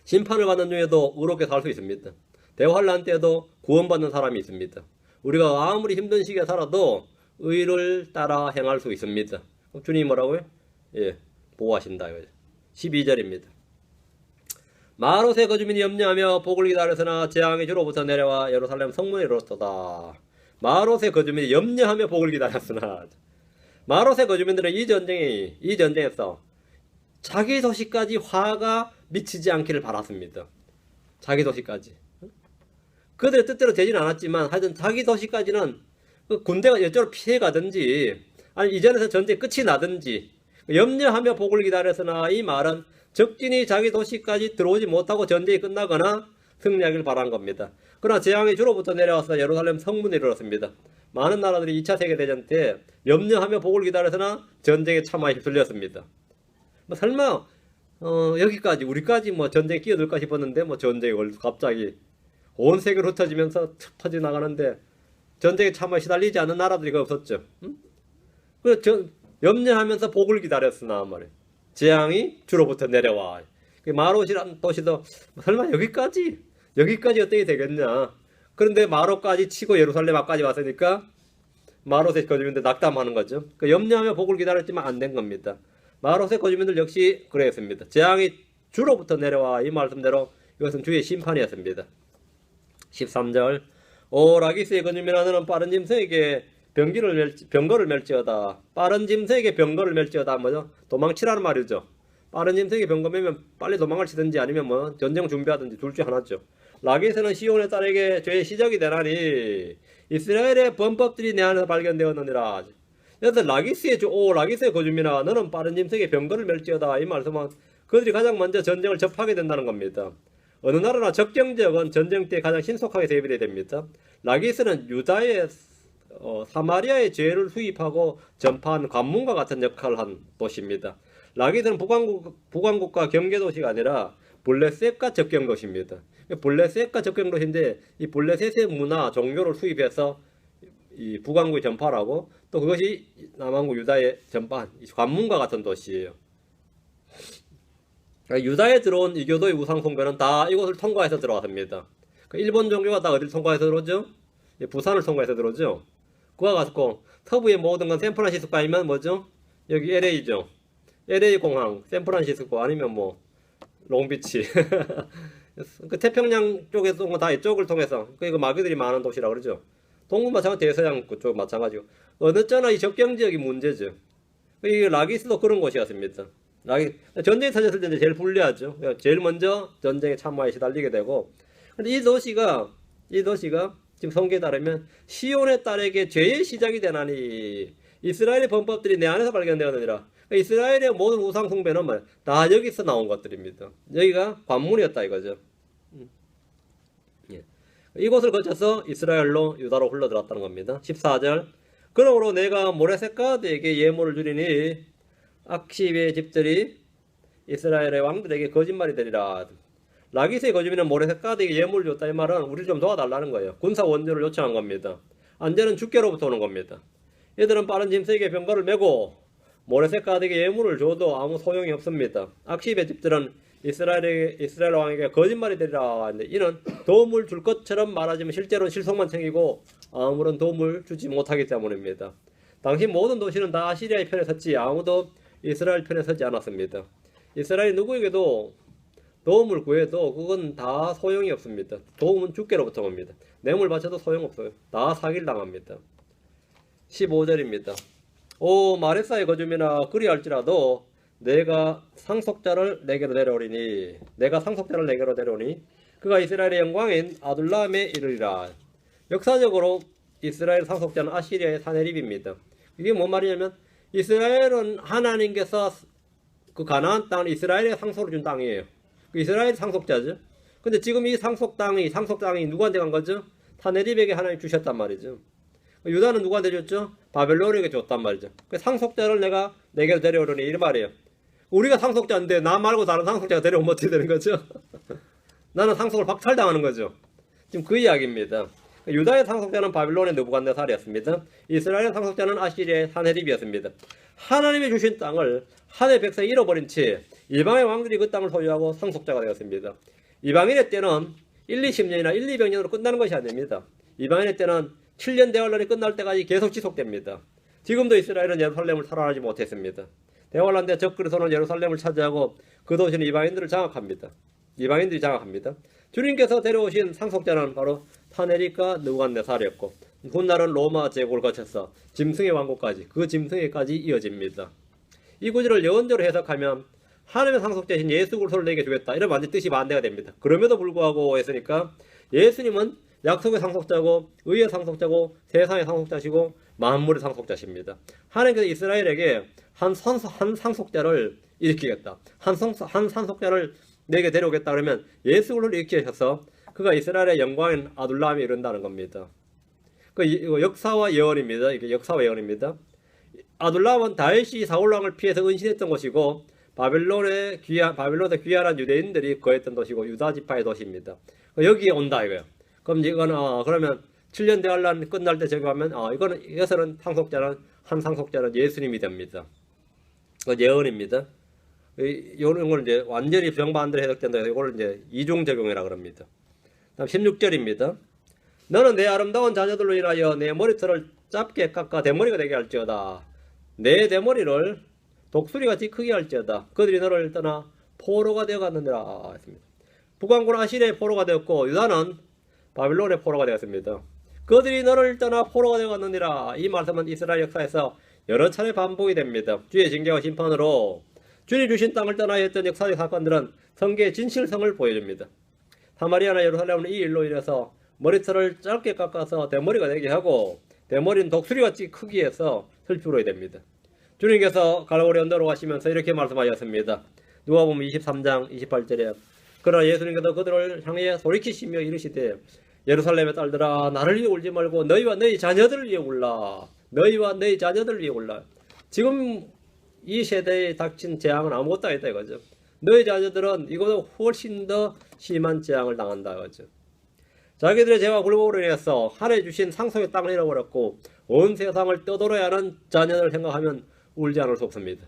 심판을 받는 중에도 의롭게 살 수 있습니다. 대환란 때에도 구원받는 사람이 있습니다. 우리가 아무리 힘든 시기에 살아도 의를 따라 행할 수 있습니다. 주님이 뭐라고요? 예, 보호하신다. 12절입니다. 마롯의 거주민이 염려하며 복을 기다렸으나 재앙이 주로부터 내려와 예루살렘 성문에 이르렀도다. 마롯의 거주민이 염려하며 복을 기다렸으나 마롯의 거주민들은 이 전쟁에서 자기 도시까지 화가 미치지 않기를 바랐습니다. 자기 도시까지. 그들의 뜻대로 되지는 않았지만 하여튼 자기 도시까지는 그 군대가 이쪽으로 피해가든지 아니 이전에서 전쟁 끝이 나든지 염려하며 복을 기다렸으나 이 말은 적진이 자기 도시까지 들어오지 못하고 전쟁이 끝나거나 승리하길 바란 겁니다. 그러나 재앙이 주로부터 내려와서 예루살렘 성문에 이르렀습니다. 많은 나라들이 2차 세계대전 때 염려하며 복을 기다렸으나 전쟁에 참아 휩쓸렸습니다. 설마 여기까지 우리까지 뭐 전쟁에 끼어들까 싶었는데 뭐 전쟁이 갑자기 온 세계로 흩어지면서 퍼져나가는데 전쟁에 참아 시달리지 않은 나라들이 없었죠. 그래서 염려하면서 복을 기다렸으나 말이에요. 재앙이 주로부터 내려와. 마롯이라는 도시도 설마 여기까지 어떻게 되겠냐. 그런데 마롯까지 치고 예루살렘 앞까지 왔으니까 마롯의 거주민들 낙담하는 거죠. 염려하며 복을 기다렸지만 안 된 겁니다. 마롯의 거주민들 역시 그랬습니다. 재앙이 주로부터 내려와 이 말씀대로 이것은 주의 심판이었습니다. 13절 오 라기스의 거주민아 너는 빠른 짐승에게 병거를 멜지어다. 빠른 짐승에게 병거를 멜지어다. 뭐죠? 도망치라는 말이죠. 빠른 짐승에게 병거 매면 빨리 도망을 치든지 아니면 뭐 전쟁 준비하든지 둘 중 하나죠. 라기스는 시온의 딸에게 죄의 시작이 되나니 이스라엘의 범법들이 내 안에서 발견되었느니라. 그래서 라기스의 거주민아 너는 빠른 짐승에게 병거를 멜지어다. 이 말씀은 그들이 가장 먼저 전쟁을 접하게 된다는 겁니다. 어느 나라나 적경지역은 전쟁 때 가장 신속하게 대비되어야 됩니다. 라기스는 유다의 사마리아의 죄를 수입하고 전파한 관문과 같은 역할을 한 도시입니다. 라기스는 북왕국과 경계도시가 아니라 블레셋과 접경도시입니다. 블레셋과 접경도시인데 이 블레셋의 문화, 종교를 수입해서 이 북왕국에 전파하고 또 그것이 남왕국 유다에 전파한 관문과 같은 도시예요. 유다에 들어온 이교도의 우상 숭배는 다 이곳을 통과해서 들어왔습니다. 일본 종교가 다 어디를 통과해서 들어오죠? 부산을 통과해서 들어오죠. 그와 같고 서부의 모든 건 샌프란시스코 아니면 뭐죠? 여기 LA죠. LA 공항, 샌프란시스코 아니면 뭐 롱비치. 그 태평양 쪽에서 온 거 다 이쪽을 통해서 그 마귀들이 많은 도시라 그러죠. 동부 마찬가지, 대서양 그쪽 마찬가지고 어느 때나 이 접경 지역이 문제죠. 이 라기스도 그런 곳이었습니다. 전쟁이 터졌을 때 제일 불리하죠. 제일 먼저 전쟁에 참화에 시달리게 되고. 근데 이 도시가 지금 성경에 따르면 시온의 딸에게 죄의 시작이 되나니 이스라엘의 범법들이 내 안에서 발견되었느니라. 이스라엘의 모든 우상 숭배는 다 여기서 나온 것들입니다. 여기가 관문이었다 이거죠. 이곳을 거쳐서 이스라엘로 유다로 흘러들었다는 겁니다. 14절 그러므로 내가 모레셋 가드에게 예물을 주리니 악십의 집들이 이스라엘의 왕들에게 거짓말이 되리라. 라기스의 거주민은 모레셋 가드에게 예물을 줬다. 이 말은 우리를 좀 도와달라는 거예요. 군사 원조를 요청한 겁니다. 안전은 주께로부터 오는 겁니다. 얘들은 빠른 짐승에게 병거를 메고 모레셋 가드에게 예물을 줘도 아무 소용이 없습니다. 악십의 집들은 이스라엘 왕에게 거짓말이 되리라 하는데 이는 도움을 줄 것처럼 말하지만 실제로는 실속만 챙기고 아무런 도움을 주지 못하기 때문입니다. 당시 모든 도시는 다 아시리아의 편에 섰지 아무도 이스라엘 편에 서지 않았습니다. 이스라엘이 누구에게도 도움을 구해도 그건 다 소용이 없습니다. 도움은 주께로부터 옵니다. 뇌물 바쳐도 소용없어요. 다 사기를 당합니다. 15절입니다. 오 마레사의 거주민아 그리할지라도 내가 상속자를 내게로 데려오리니 그가 이스라엘의 영광인 아둘람에 이르리라. 역사적으로 이스라엘 상속자는 아시리아의 사네립입니다. 이게 뭔 말이냐면 이스라엘은 하나님께서 그 가나안 땅은 이스라엘의 상속을 준 땅이에요. 그 이스라엘 상속자죠. 근데 지금 이 상속땅이 누구한테 간 거죠? 사네립에게 하나님 주셨단 말이죠. 유다는 누구한테 줬죠? 바벨론에게 줬단 말이죠. 그 상속자를 내가 내게로 데려오려니 이 말이에요. 우리가 상속자인데 나 말고 다른 상속자가 데려오면 어떻게 되는 거죠? 나는 상속을 박탈당하는 거죠. 지금 그 이야기입니다. 유다의 상속자는 바빌론의 느부갓네살이었습니다. 이스라엘의 상속자는 아시리아의 사네립이었습니다. 하나님이 주신 땅을 하나님의 백성이 잃어버린 채 이방의 왕들이 그 땅을 소유하고 상속자가 되었습니다. 이방인의 때는 120년이나 200년으로 끝나는 것이 아닙니다. 이방인의 때는 7년 대환란이 끝날 때까지 계속 지속됩니다. 지금도 이스라엘은 예루살렘을 탈환하지 못했습니다. 대환란 때 적그리스도는 예루살렘을 차지하고 그 도시는 이방인들이 장악합니다. 주님께서 데려오신 상속자는 바로 사네립과 느부갓네살이었고 훗날은 로마 제국을 거쳐서 짐승의 왕국까지 그 짐승에까지 이어집니다. 이 구절을 예언대로 해석하면 하나님의 상속자이신 예수 그리스도를 내게 주겠다 이런 완전 뜻이 반대가 됩니다. 그럼에도 불구하고 했으니까 예수님은 약속의 상속자고 의의 상속자고 세상의 상속자시고 만물의 상속자십니다. 하나님께서 이스라엘에게 한 상속자를 일으키겠다. 한 상속자를 내게 데려오겠다 그러면 예수 그리스도를 일으키셔서 그가 이스라엘의 영광인 아둘람에 이른다는 겁니다. 이거 역사와 예언입니다. 이게 역사와 예언입니다. 아둘람은 다윗이 사울왕을 피해서 은신했던 곳이고 바벨론에 귀환한 유대인들이 거했던 도시고 유다 지파의 도시입니다. 여기에 온다 이거예요. 그럼 이거는 그러면 7년 대환란 끝날 때 적용하면 이것은 한 상속자는 예수님이 됩니다. 예언입니다. 이런 걸 이제 완전히 정반대로 해석된다 해서 이걸 이제 이중 적용이라 그럽니다. 다음 16절입니다. 너는 내 아름다운 자녀들로 인하여 내 머리털을 짧게 깎아 대머리가 되게 할지어다. 내 대머리를 독수리같이 크게 할지어다. 그들이 너를 떠나 포로가 되어갔느니라 했습니다. 북왕국은 아시리아의 포로가 되었고 유다는 바빌론의 포로가 되었습니다. 그들이 너를 떠나 포로가 되어갔느니라. 이 말씀은 이스라엘 역사에서 여러 차례 반복이 됩니다. 주의 징계와 심판으로 주님 주신 땅을 떠나야 했던 역사적 사건들은 성계의 진실성을 보여줍니다. 사마리아나 예루살렘은 이 일로 인해서 머리털을 짧게 깎아서 대머리가 되게 하고 대머리는 독수리같이 크게 해서 슬피우려야 됩니다. 주님께서 갈보리 언덕으로 가시면서 이렇게 말씀하셨습니다. 누가복음 23장 28절에 그러나 예수님께서 그들을 향해 소리치시며 이르시되 예루살렘의 딸들아 나를 위해 울지 말고 너희와 너희 자녀들을 위해 울라. 너희와 너희 자녀들을 위해 울라. 지금 이 세대에 닥친 재앙은 아무것도 아니다 이거죠. 너희 자녀들은 이거보다 훨씬 더 심한 재앙을 당한다 이거죠. 자기들의 죄와 굴복으로 인해서 하나님 주신 상속의 땅을 잃어버렸고 온 세상을 떠돌아야 하는 자녀들을 생각하면 울지 않을 수 없습니다.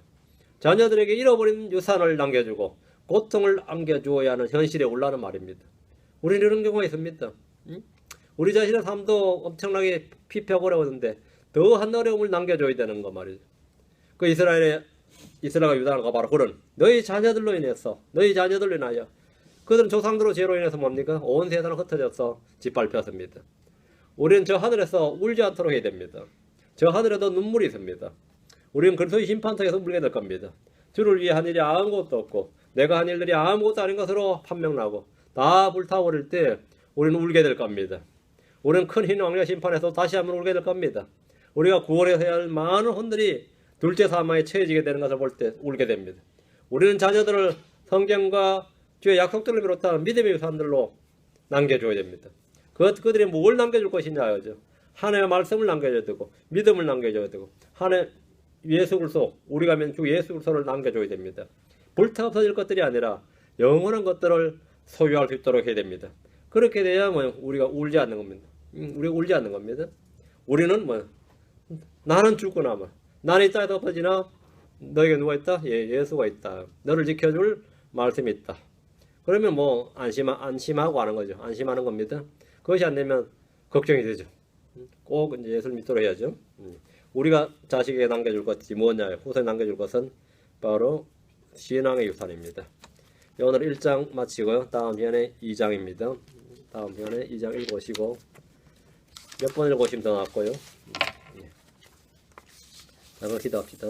자녀들에게 잃어버린 유산을 남겨주고 고통을 안겨주어야 하는 현실에 올라는 말입니다. 우리는 이런 경우가 있습니다. 우리 자신의 삶도 엄청나게 피폐하고 어려웠는데 더한 어려움을 남겨줘야 되는 거 말이죠. 그 이스라엘과 유다가 바로 그런 너희 자녀들로 인해서 너희 자녀들로 인하여 그들은 조상들의 죄로 인해서 뭡니까? 온 세상을 흩어져서 짓밟혔습니다. 우리는 저 하늘에서 울지 않도록 해야 됩니다. 저 하늘에도 눈물이 있습니다. 우리는 그리스도의 심판터에서 울게 될 겁니다. 주를 위해 한 일이 아무것도 없고 내가 한 일들이 아무것도 아닌 것으로 판명나고 다 불타버릴 때 우리는 울게 될 겁니다. 우리는 큰 흰 왕자 심판에서 다시 한번 울게 될 겁니다. 우리가 구원해서 해야 할 많은 혼들이 둘째 사망에 처해지게 되는 것을 볼 때 울게 됩니다. 우리는 자녀들을 성경과 주의 약속들을 비롯한 믿음의 유산들로 남겨줘야 됩니다. 그들이 뭘 남겨줄 것이냐 그죠. 하나님의 말씀을 남겨줘야 되고 믿음을 남겨줘야 되고 하나님 예수 그리스도 우리가 믿는 주 예수 그리스도를 남겨줘야 됩니다. 불타 없어질 것들이 아니라 영원한 것들을 소유할 수 있도록 해야 됩니다. 그렇게 돼야 뭐 우리가 울지 않는 겁니다. 우리가 울지 않는 겁니다. 우리는 뭐 나는 죽거나 뭐 나는 이 땅에 엎어지나 너에게 누가 있다? 예수가 있다. 너를 지켜줄 말씀이 있다. 그러면 뭐 안심하고 하는 거죠. 안심하는 겁니다. 그것이 안 되면 걱정이 되죠. 꼭 이제 예수를 믿도록 해야죠. 우리가 자식에게 남겨줄 것이 뭐냐? 후손에 남겨줄 것은 바로 신앙의 유산입니다. 오늘 1장 마치고요. 다음 시간에 2장입니다. 다음 시간에 2장 읽으시고 몇 번 읽으시면 더 낫고요. 잠깐 기도합시다.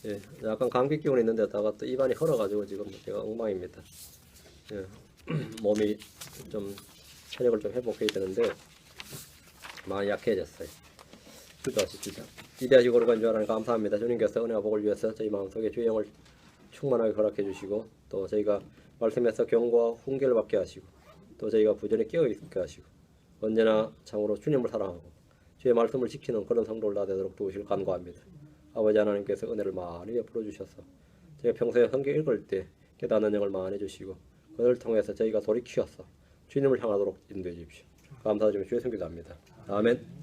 예, 약간 감기 기운이 있는데다가 또 입안이 헐어가지고 지금 제가 엉망입니다. 예, 몸이 좀 체력을 좀 회복해야 되는데 많이 약해졌어요. 기도하십시다. 기대하시고 거룩한 줄 하나님 감사합니다. 주님께서 은혜와 복을 위해서 저희 마음속에 주의 영을 충만하게 허락해 주시고 또 저희가 말씀에서 경고와 훈계를 받게 하시고 또 저희가 부전히 깨어 있게 하시고 언제나 참으로 주님을 사랑하고 주의 말씀을 지키는 그런 성도를 나되도록 도우시길 간구합니다. 아버지 하나님께서 은혜를 많이 베풀어 주셔서 저희가 평소에 성경 읽을 때 깨닫는 영을 많이 주시고 그를 통해서 저희가 돌이키어서 주님을 향하도록 인도해 주십시오. 감사드리며 주의 성기도합니다. 아멘.